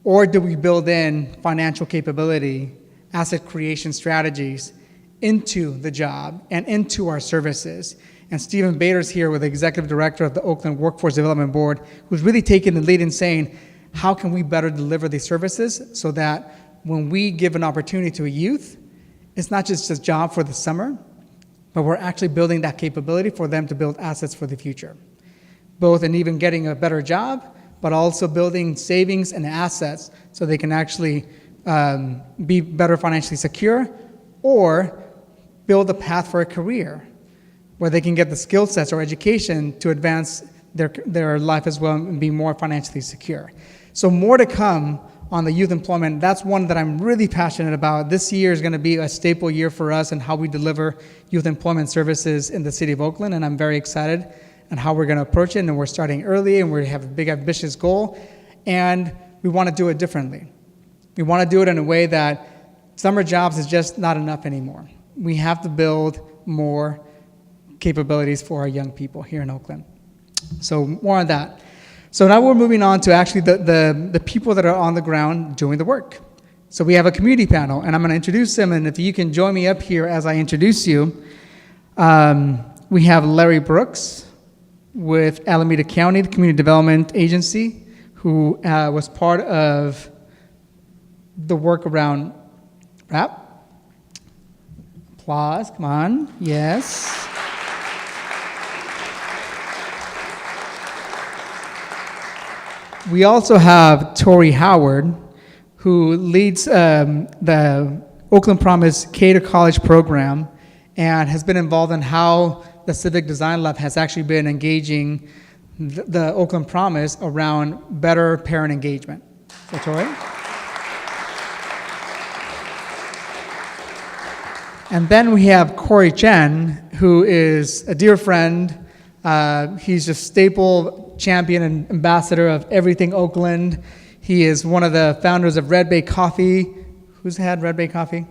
A: Or do we build in financial capability, asset creation strategies into the job and into our services? And Stephen Bader's here with the executive director of the Oakland Workforce Development Board, who's really taking the lead in saying, how can we better deliver these services so that when we give an opportunity to a youth, it's not just a job for the summer, but we're actually building that capability for them to build assets for the future. Both in even getting a better job, but also building savings and assets so they can actually be better financially secure, or build a path for a career where they can get the skill sets or education to advance their life as well and be more financially secure. So more to come on the youth employment. That's one that I'm really passionate about. This year is going to be a staple year for us and how we deliver youth employment services in the city of Oakland, and I'm very excited on how we're going to approach it. And we're starting early, and we have a big ambitious goal, and we want to do it differently. We want to do it in a way that summer jobs is just not enough anymore. We have to build more capabilities for our young people here in Oakland. So more on that. So now we're moving on to actually the people that are on the ground doing the work. So we have a community panel, and I'm going to introduce them, and if you can join me up here as I introduce you. We have Larry Brooks with Alameda County, the Community Development Agency, who was part of the work around rap. Applause, come on, yes. We also have Tori Howard, who leads the Oakland Promise K to College program and has been involved in how the Civic Design Lab has actually been engaging the Oakland Promise around better parent engagement. So, Tori? And then we have Corey Chen, who is a dear friend. He's a staple champion and ambassador of everything Oakland. He is one of the founders of Red Bay Coffee. Who's had Red Bay Coffee?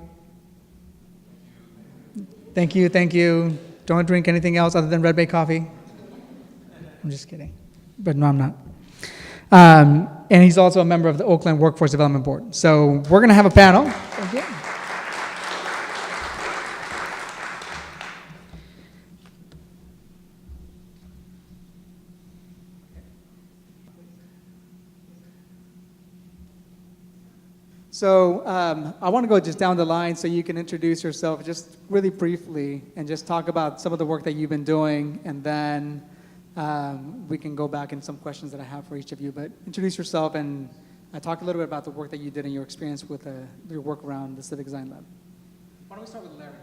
A: Thank you, thank you. Don't drink anything else other than Red Bay Coffee. I'm just kidding. But no, I'm not. And he's also a member of the Oakland Workforce Development Board. So we're going to have a panel. Thank you. So I want to go just down the line so you can introduce yourself just really briefly and just talk about some of the work that you've been doing, and then we can go back in some questions that I have for each of you. But introduce yourself and talk a little bit about the work that you did and your experience with your work around the Civic Design Lab. Why don't we start with Larry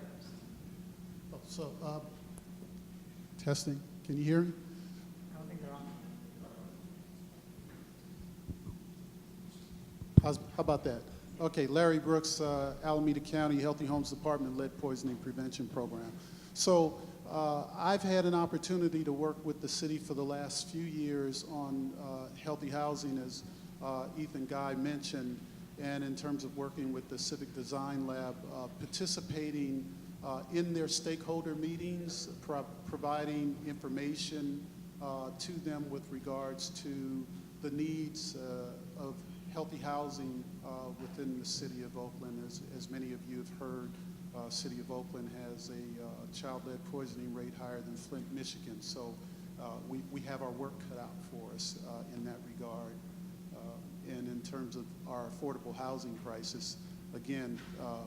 A: first?
I: Testing. Can you hear me?
A: I don't think they're on.
I: How about that? Okay, Larry Brooks, Alameda County Healthy Homes Department Lead Poisoning Prevention Program. So I've had an opportunity to work with the city for the last few years on healthy housing, as Ethan Guy mentioned, and in terms of working with the Civic Design Lab, participating in their stakeholder meetings, providing information to them with regards to the needs of healthy housing within the city of Oakland. As many of you have heard, City of Oakland has a child lead poisoning rate higher than Flint, Michigan. So we have our work cut out for us in that regard. And in terms of our affordable housing crisis, again,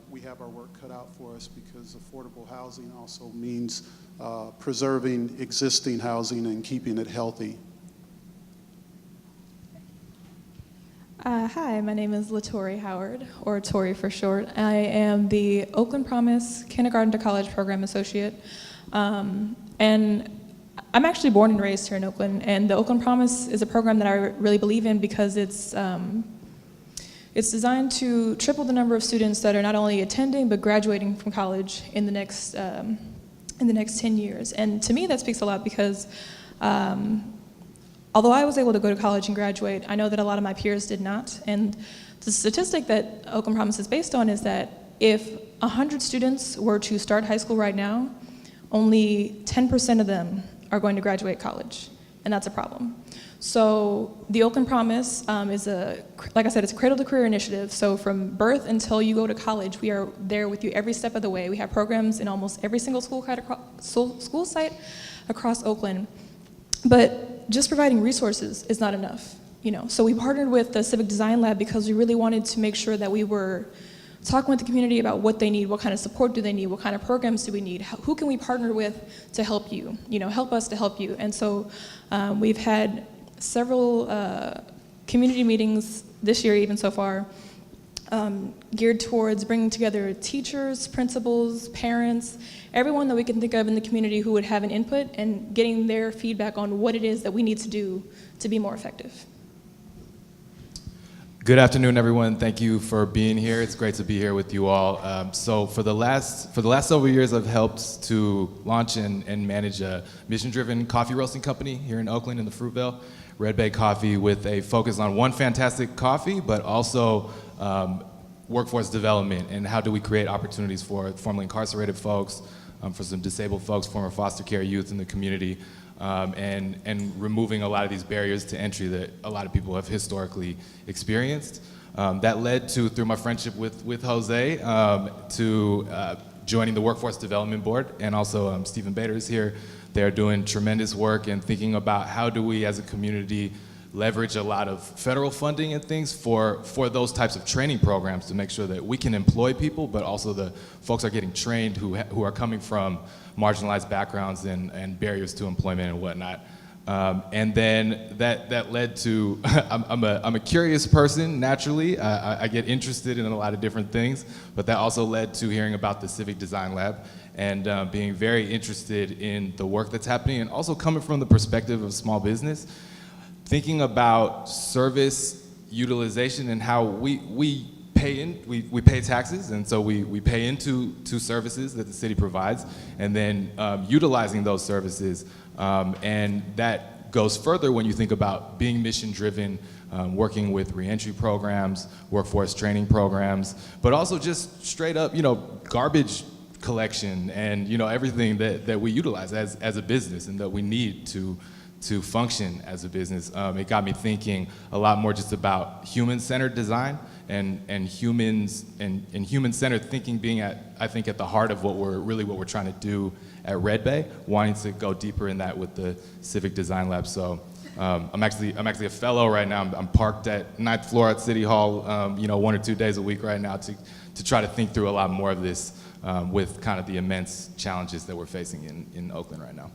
I: we have our work cut out for us, because affordable housing also means preserving existing housing and keeping it healthy.
J: Hi, my name is LaTori Howard, or Tori for short. I am the Oakland Promise Kindergarten to College Program Associate. And I'm actually born and raised here in Oakland, and the Oakland Promise is a program that I really believe in, because it's designed to triple the number of students that are not only attending but graduating from college in the next 10 years. And to me, that speaks a lot, because although I was able to go to college and graduate, I know that a lot of my peers did not. And the statistic that Oakland Promise is based on is that if 100 students were to start high school right now, only 10% of them are going to graduate college, and that's a problem. So the Oakland Promise is like I said, it's a cradle to career initiative. So from birth until you go to college, we are there with you every step of the way. We have programs in almost every single school site across Oakland. But just providing resources is not enough, So we partnered with the Civic Design Lab because we really wanted to make sure that we were talking with the community about what they need, what kind of support do they need, what kind of programs do we need, who can we partner with to help you, help us to help you. And so we've had several community meetings this year, even so far, geared towards bringing together teachers, principals, parents, everyone that we can think of in the community who would have an input, and getting their feedback on what it is that we need to do to be more effective.
K: Good afternoon, everyone. Thank you for being here. It's great to be here with you all. So for the last several years, I've helped to launch and manage a mission-driven coffee roasting company here in Oakland in the Fruitvale, Red Bay Coffee, with a focus on one, fantastic coffee, but also workforce development, and how do we create opportunities for formerly incarcerated folks, for some disabled folks, former foster care youth in the community, and removing a lot of these barriers to entry that a lot of people have historically experienced. That led to, through my friendship with Jose, to joining the Workforce Development Board, and also Stephen Bader is here. They're doing tremendous work and thinking about how do we as a community leverage a lot of federal funding and things for those types of training programs to make sure that we can employ people, but also the folks are getting trained who are coming from marginalized backgrounds and barriers to employment and whatnot. And then that led to, I'm a curious person naturally. I get interested in a lot of different things, but that also led to hearing about the Civic Design Lab and being very interested in the work that's happening, and also coming from the perspective of small business, thinking about service utilization and how we pay taxes, and so we pay into services that the city provides, and then utilizing those services, and that goes further when you think about being mission driven, working with reentry programs, workforce training programs, but also just straight up, garbage collection and everything that we utilize as a business and that we need to function as a business. It got me thinking a lot more just about human-centered design and human-centered thinking being I think at the heart of what we're trying to do at Red Bay, wanting to go deeper in that with the Civic Design Lab. So I'm actually a fellow right now. I'm parked at 9th floor at City Hall, 1 or 2 days a week right now to try to think through a lot more of this with kind of the immense challenges that we're facing in Oakland right now.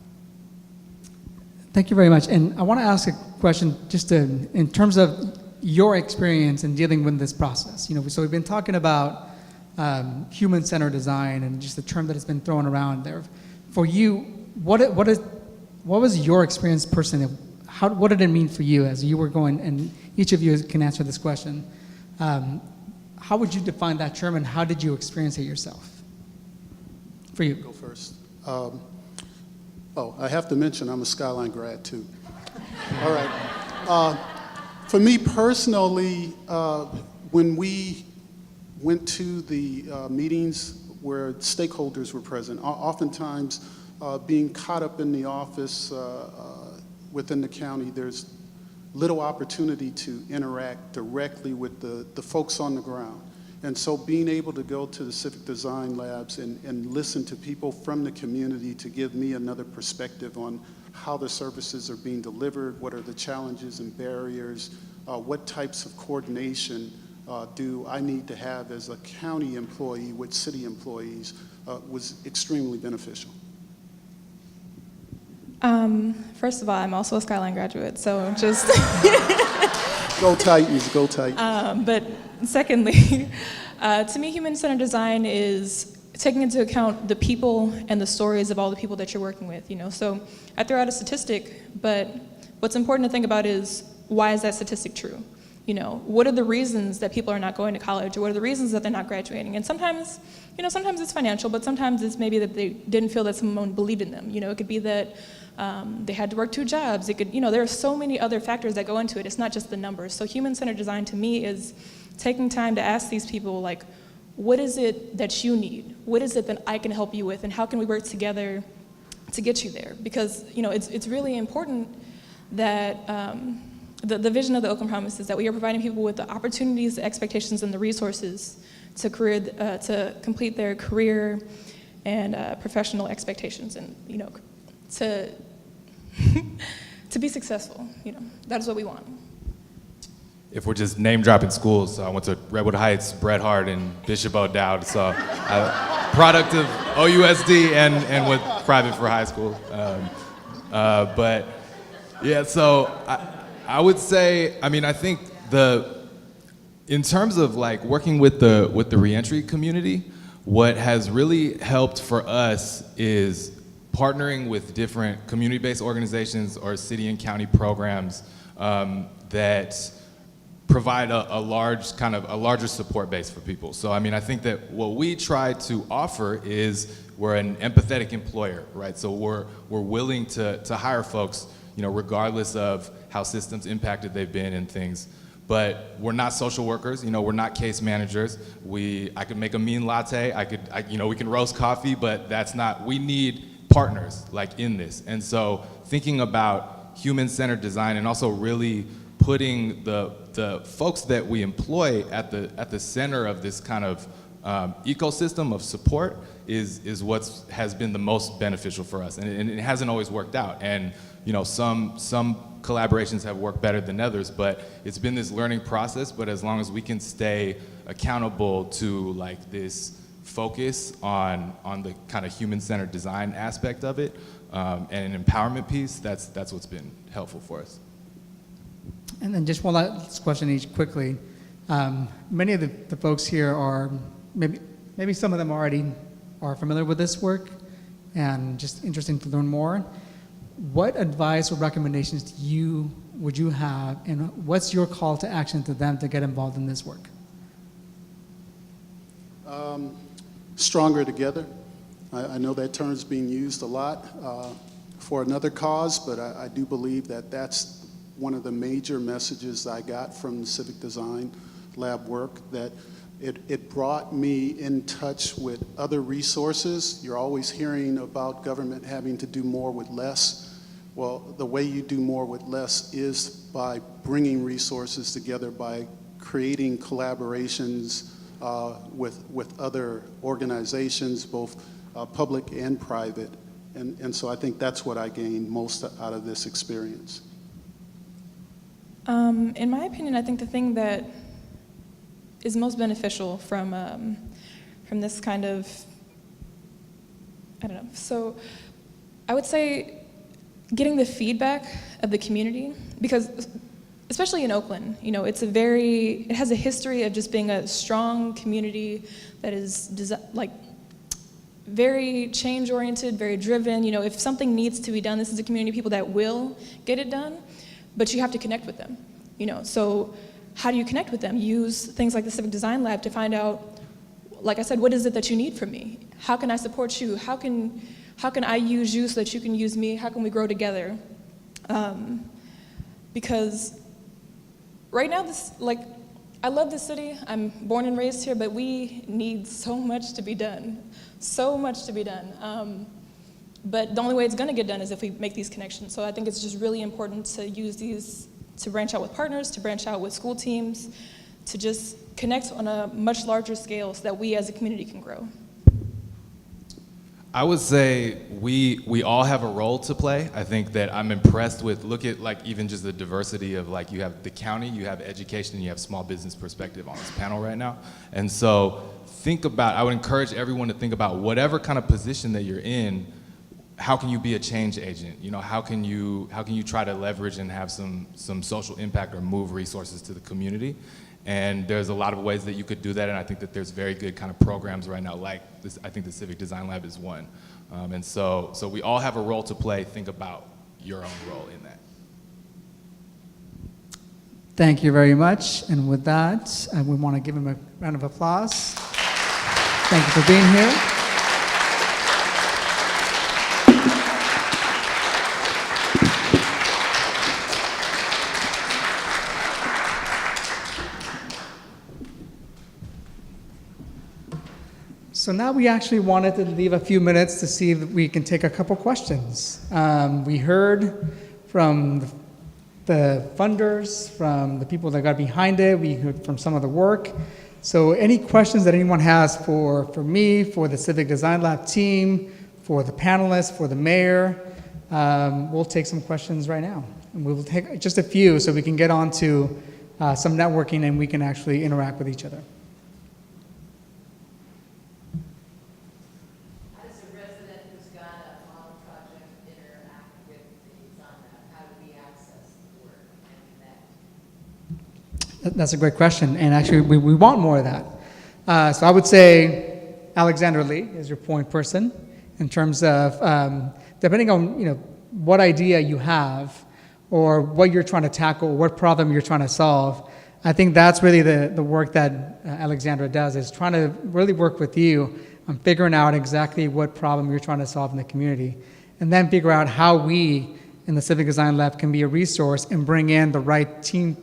A: Thank you very much. And I want to ask a question just in terms of your experience in dealing with this process. So we've been talking about human-centered design and just the term that has been thrown around there. For you, what what was your experience personally? What did it mean for you as you were going, and each of you can answer this question. How would you define that term, and how did you experience it yourself? For you.
I: Go first. I have to mention I'm a Skyline grad too. All right. For me personally, when we went to the meetings where stakeholders were present, oftentimes being caught up in the office within the county, there's little opportunity to interact directly with the folks on the ground. And so being able to go to the Civic Design Labs and listen to people from the community to give me another perspective on how the services are being delivered, what are the challenges and barriers, what types of coordination do I need to have as a county employee with city employees was extremely beneficial.
J: First of all, I'm also a Skyline graduate, so just
I: Go Titans, go Titans.
J: but secondly, to me, human-centered design is taking into account the people and the stories of all the people that you're working with. So I throw out a statistic, but what's important to think about is, why is that statistic true? What are the reasons that people are not going to college, or what are the reasons that they're not graduating? And sometimes, sometimes it's financial, but sometimes it's maybe that they didn't feel that someone believed in them. It could be that they had to work 2 jobs. It could, there are so many other factors that go into it. It's not just the numbers. So human-centered design to me is taking time to ask these people, like, what is it that you need? What is it that I can help you with? And how can we work together to get you there? Because, it's really important that the vision of the Oakland Promise is that we are providing people with the opportunities, the expectations, and the resources to complete their career and professional expectations, and to be successful. That is what we want.
K: If we're just name dropping schools, I went to Redwood Heights, Bret Hart, and Bishop O'Dowd. So, product of OUSD and with private for high school. But yeah, so I would say, I think in terms of like working with the reentry community, what has really helped for us is partnering with different community-based organizations or city and county programs that provide a larger support base for people. So I think that what we try to offer is we're an empathetic employer, right? So we're willing to hire folks, regardless of how systems impacted they've been and things. But we're not social workers, we're not case managers. I could make a mean latte, we can roast coffee, but that's not, we need partners like in this. And so thinking about human-centered design and also really putting the folks that we employ at the center of this kind of ecosystem of support is what has been the most beneficial for us. And it hasn't always worked out. And some collaborations have worked better than others, but it's been this learning process. But as long as we can stay accountable to like this focus on the kind of human-centered design aspect of it, and an empowerment piece, that's what's been helpful for us.
A: And then just one last question each quickly. Many of the folks here are, maybe some of them already are familiar with this work and just interested to learn more. What advice or recommendations would you have, and what's your call to action to them to get involved in this work?
I: Stronger together. I know that term is being used a lot for another cause, but I do believe that that's one of the major messages I got from the Civic Design Lab work, that it brought me in touch with other resources. You're always hearing about government having to do more with less. Well, the way you do more with less is by bringing resources together, by creating collaborations with other organizations, both public and private. And so I think that's what I gained most out of this experience.
J: In my opinion, I think the thing that is most beneficial from this kind of, so I would say getting the feedback of the community, because especially in Oakland, it has a history of just being a strong community that is very change-oriented, very driven. You know, if something needs to be done, this is a community of people that will get it done, but you have to connect with them. You know, so how do you connect with them? Use things like the Civic Design Lab to find out, like I said, what is it that you need from me? How can I support you? How can I use you so that you can use me? How can we grow together? Because right now, I love this city. I'm born and raised here, but we need so much to be done. So much to be done. But the only way it's going to get done is if we make these connections. So I think it's just really important to use these, to branch out with partners, to branch out with school teams, to just connect on a much larger scale so that we as a community can grow.
K: I would say we all have a role to play. I think that I'm impressed with, look at like even just the diversity of like you have the county, you have education, and you have small business perspective on this panel right now. And so I would encourage everyone to think about whatever kind of position that you're in, how can you be a change agent? You know, how can you try to leverage and have some social impact or move resources to the community? And there's a lot of ways that you could do that, and I think that there's very good kind of programs right now, like this. I think the Civic Design Lab is one. And so we all have a role to play. Think about your own role in that.
A: Thank you very much. And with that, we want to give him a round of applause. Thank you for being here. So now we actually wanted to leave a few minutes to see if we can take a couple questions. We heard from the funders, from the people that got behind it. We heard from some of the work. So any questions that anyone has for me, for the Civic Design Lab team, for the panelists, for the mayor, we'll take some questions right now. And we will take just a few so we can get on to some networking and we can actually interact with each other. That's a great question, and actually we want more of that. So I would say Alexandra Lee is your point person in terms of depending on what idea you have or what you're trying to tackle, what problem you're trying to solve. I think that's really the work that Alexandra does, is trying to really work with you on figuring out exactly what problem you're trying to solve in the community, and then figure out how we in the Civic Design Lab can be a resource and bring in the right team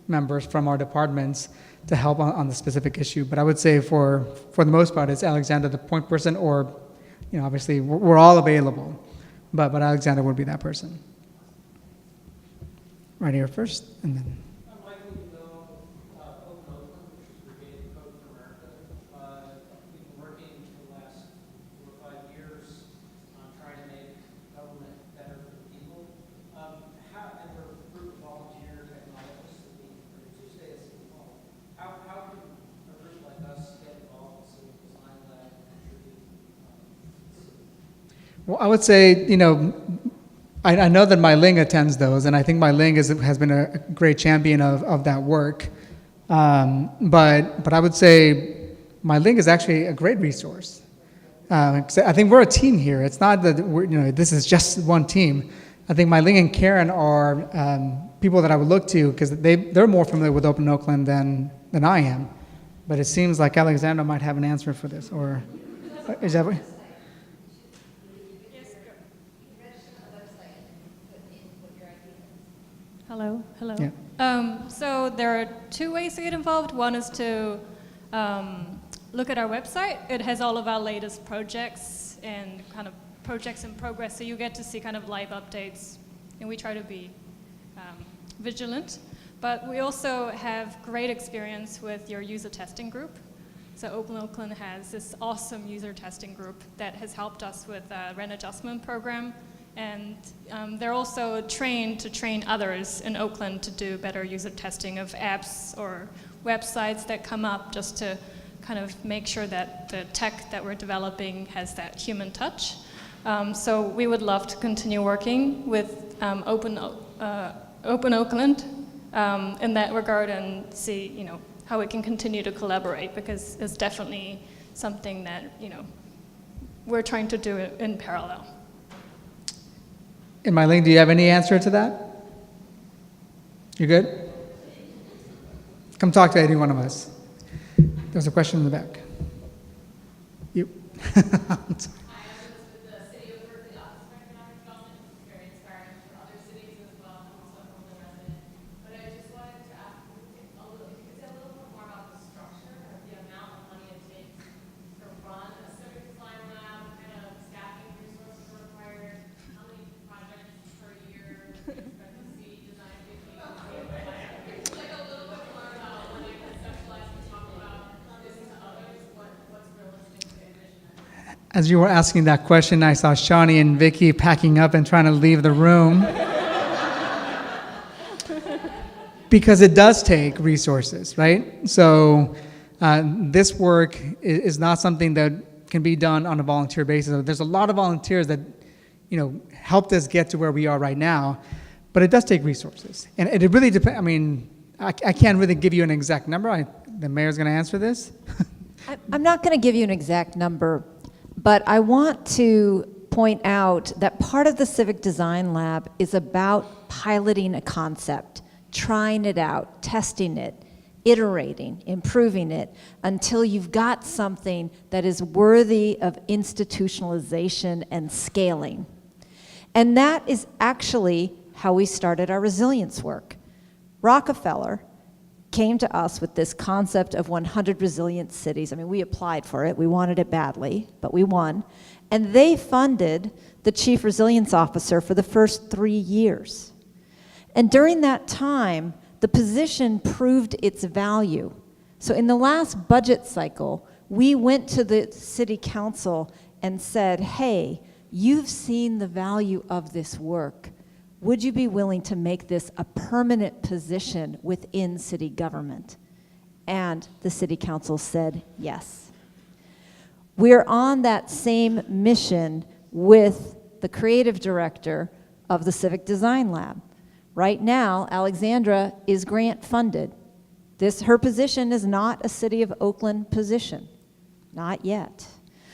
A: members from our departments to help on the specific issue. But I would say for the most part, it's Alexander the point person, or obviously we're all available, but Alexander would be that person. Right here first, and then.
L: I'm likely to know Open Oakland, which is Brigade Code for America. We've been working for the last 4 or 5 years on trying to make government better for the people. And we're a group of volunteer technologists that meet every Tuesday at City Hall. How can a group like us get involved in Civic Design Lab and contribute?
A: Well, I would say, I know that My Ling attends those, and I think My Ling has been a great champion of that work. But I would say My Ling is actually a great resource. I think we're a team here. It's not that this is just one team. I think My Ling and Karen are people that I would look to because they're more familiar with Open Oakland than I am. But it seems like Alexandra might have an answer for this, or is that what?
F: Hello.
A: Yeah.
F: So there are 2 ways to get involved. One is to look at our website. It has all of our latest projects and kind of projects in progress, so you get to see kind of live updates, and we try to be vigilant. But we also have great experience with your user testing group. So Open Oakland has this awesome user testing group that has helped us with a rent adjustment program. And they're also trained to train others in Oakland to do better user testing of apps or websites that come up, just to kind of make sure that the tech that we're developing has that human touch. So we would love to continue working with Open Oakland in that regard, and see how we can continue to collaborate, because it's definitely something that we're trying to do it in parallel.
A: And Mylene, do you have any answer to that? You good? Come talk to any one of us. There's a question in the back. You. I'm sorry. As you were asking that question, I saw Shawnee and Vicky packing up and trying to leave the room. Because it does take resources, right? So this work is not something that can be done on a volunteer basis. There's a lot of volunteers that, helped us get to where we are right now, but it does take resources. And it really depends. I mean, I can't really give you an exact number. The mayor's going to answer this.
B: I'm not going to give you an exact number, but I want to point out that part of the Civic Design Lab is about piloting a concept, trying it out, testing it, iterating, improving it, until you've got something that is worthy of institutionalization and scaling. And that is actually how we started our resilience work. Rockefeller came to us with this concept of 100 resilient cities. I mean, we applied for it. We wanted it badly, but we won. And they funded the chief resilience officer for the first 3 years. And during that time, the position proved its value. So in the last budget cycle, we went to the city council and said, hey, you've seen the value of this work. Would you be willing to make this a permanent position within city government? And the city council said yes. We're on that same mission with the creative director of the Civic Design Lab. Right now, Alexandra is grant funded. Her position is not a City of Oakland position, not yet.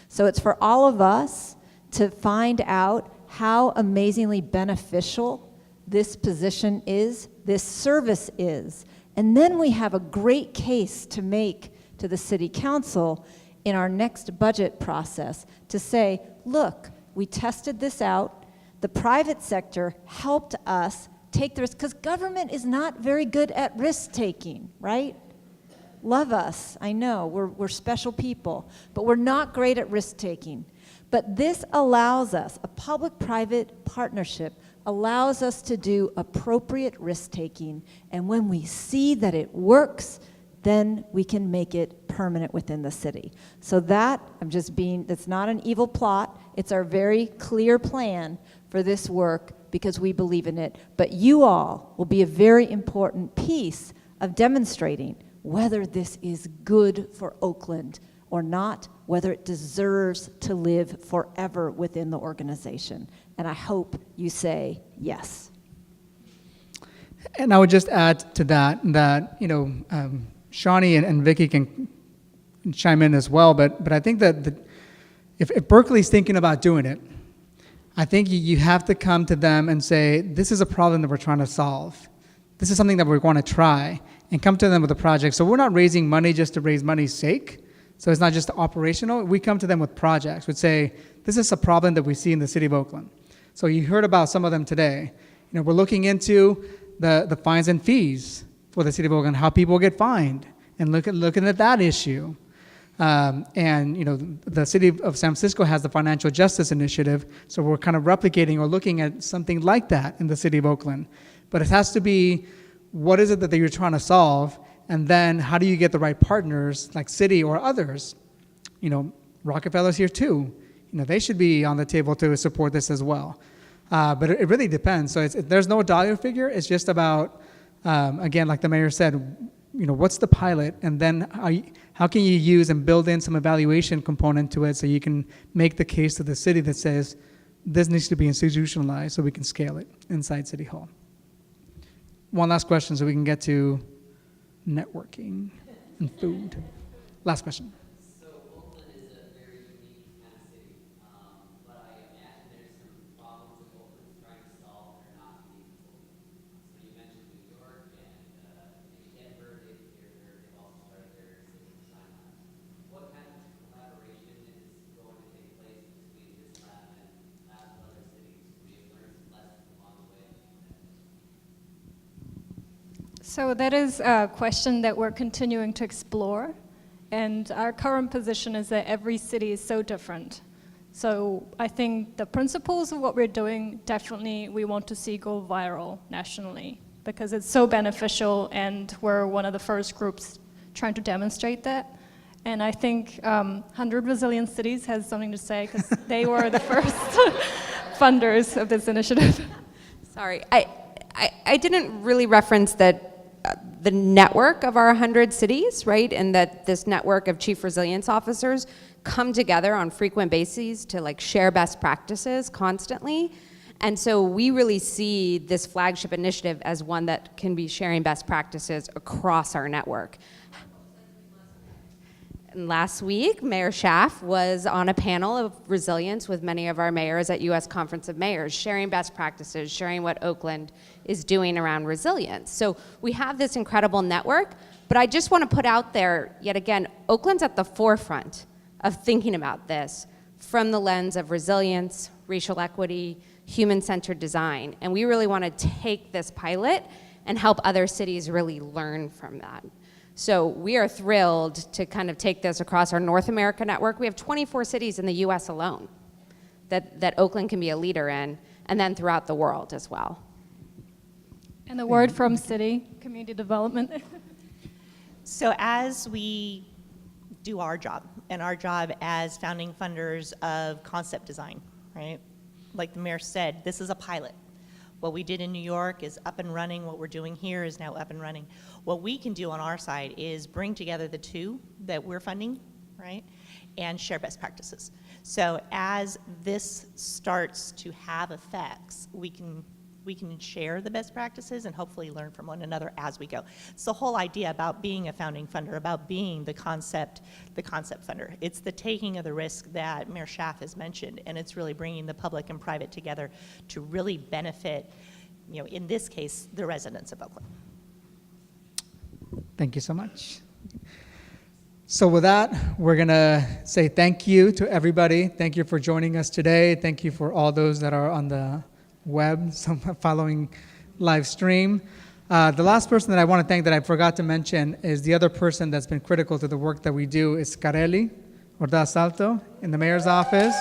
B: So it's for all of us to find out how amazingly beneficial this position is, this service is. And then we have a great case to make to the city council in our next budget process to say, look, we tested this out. The private sector helped us take the risk, because government is not very good at risk-taking, right? Love us, I know, we're special people, but we're not great at risk-taking. But this allows us, a public-private partnership allows us to do appropriate risk-taking, and when we see that it works, then we can make it permanent within the city. So that's not an evil plot, it's our very clear plan for this work because we believe in it. But you all will be a very important piece of demonstrating whether this is good for Oakland or not, whether it deserves to live forever within the organization. And I hope you say yes.
A: And I would just add to that, Shawnee and Vicky can chime in as well, but I think that if Berkeley's thinking about doing it, I think you have to come to them and say, this is a problem that we're trying to solve. This is something that we want to try, and come to them with a project. So we're not raising money just to raise money's sake. So it's not just operational. We come to them with projects. We'd say, this is a problem that we see in the city of Oakland. So you heard about some of them today. We're looking into the fines and fees for the city of Oakland, how people get fined, and looking at that issue. The city of San Francisco has the Financial Justice Initiative, so we're kind of replicating or looking at something like that in the city of Oakland. But it has to be, what is it that you're trying to solve, and then how do you get the right partners, like city or others? Rockefeller's here too. They should be on the table to support this as well. But it really depends. So there's no dollar figure. It's just about, again, like the mayor said, what's the pilot, and then how can you use and build in some evaluation component to it so you can make the case to the city that says this needs to be institutionalized so we can scale it inside City Hall. One last question so we can get to networking and food. Last question.
M: So Oakland is a very unique kind of city.
F: So that is a question that we're continuing to explore. And our current position is that every city is so different. So I think the principles of what we're doing, definitely we want to see go viral nationally because it's so beneficial and we're one of the first groups trying to demonstrate that. And I think 100 Resilient Cities has something to say because they were the first funders of this initiative.
D: Sorry, I didn't really reference that the network of our 100 cities, right? And that this network of chief resilience officers come together on frequent bases to like share best practices constantly. And so we really see this flagship initiative as one that can be sharing best practices across our network. And last week, Mayor Schaaf was on a panel of resilience with many of our mayors at U.S. Conference of Mayors, sharing best practices, sharing what Oakland is doing around resilience. So we have this incredible network, but I just want to put out there, yet again, Oakland's at the forefront of thinking about this from the lens of resilience, racial equity, human-centered design. And we really want to take this pilot and help other cities really learn from that. So we are thrilled to kind of take this across our North America network. We have 24 cities in the US alone that Oakland can be a leader in, and then throughout the world as well.
F: And the word from city, community development.
M: So as we do our job, and our job as founding funders of concept design, right? Like the mayor said, this is a pilot. What we did in New York is up and running. What we're doing here is now up and running. What we can do on our side is bring together the two that we're funding, right, and share best practices. So as this starts to have effects, we can share the best practices and hopefully learn from one another as we go. It's the whole idea about being a founding funder, about being the concept funder. It's the taking of the risk that Mayor Schaaf has mentioned, and it's really bringing the public and private together to really benefit, you know, in this case, the residents of Oakland.
A: Thank you so much. So with that, we're going to say thank you to everybody. Thank you for joining us today. Thank you for all those that are on the web, some following live stream. The last person that I want to thank that I forgot to mention is the other person that's been critical to the work that we do is Carelli Ordaz Salto in the mayor's office.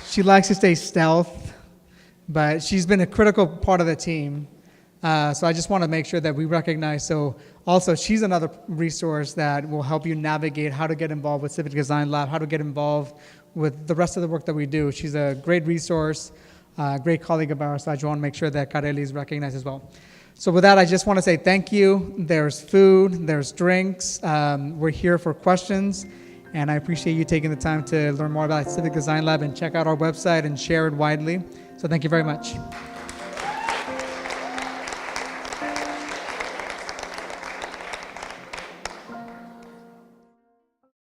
A: She likes to stay stealth, but she's been a critical part of the team. So I just want to make sure that we recognize. So also, she's another resource that will help you navigate how to get involved with Civic Design Lab, how to get involved with the rest of the work that we do. She's a great resource, great colleague of ours. So I just want to make sure that Carelli is recognized as well. So with that, I just want to say thank you. There's food, there's drinks. We're here for questions. And I appreciate you taking the time to learn more about Civic Design Lab and check out our website and share it widely. So thank you very much.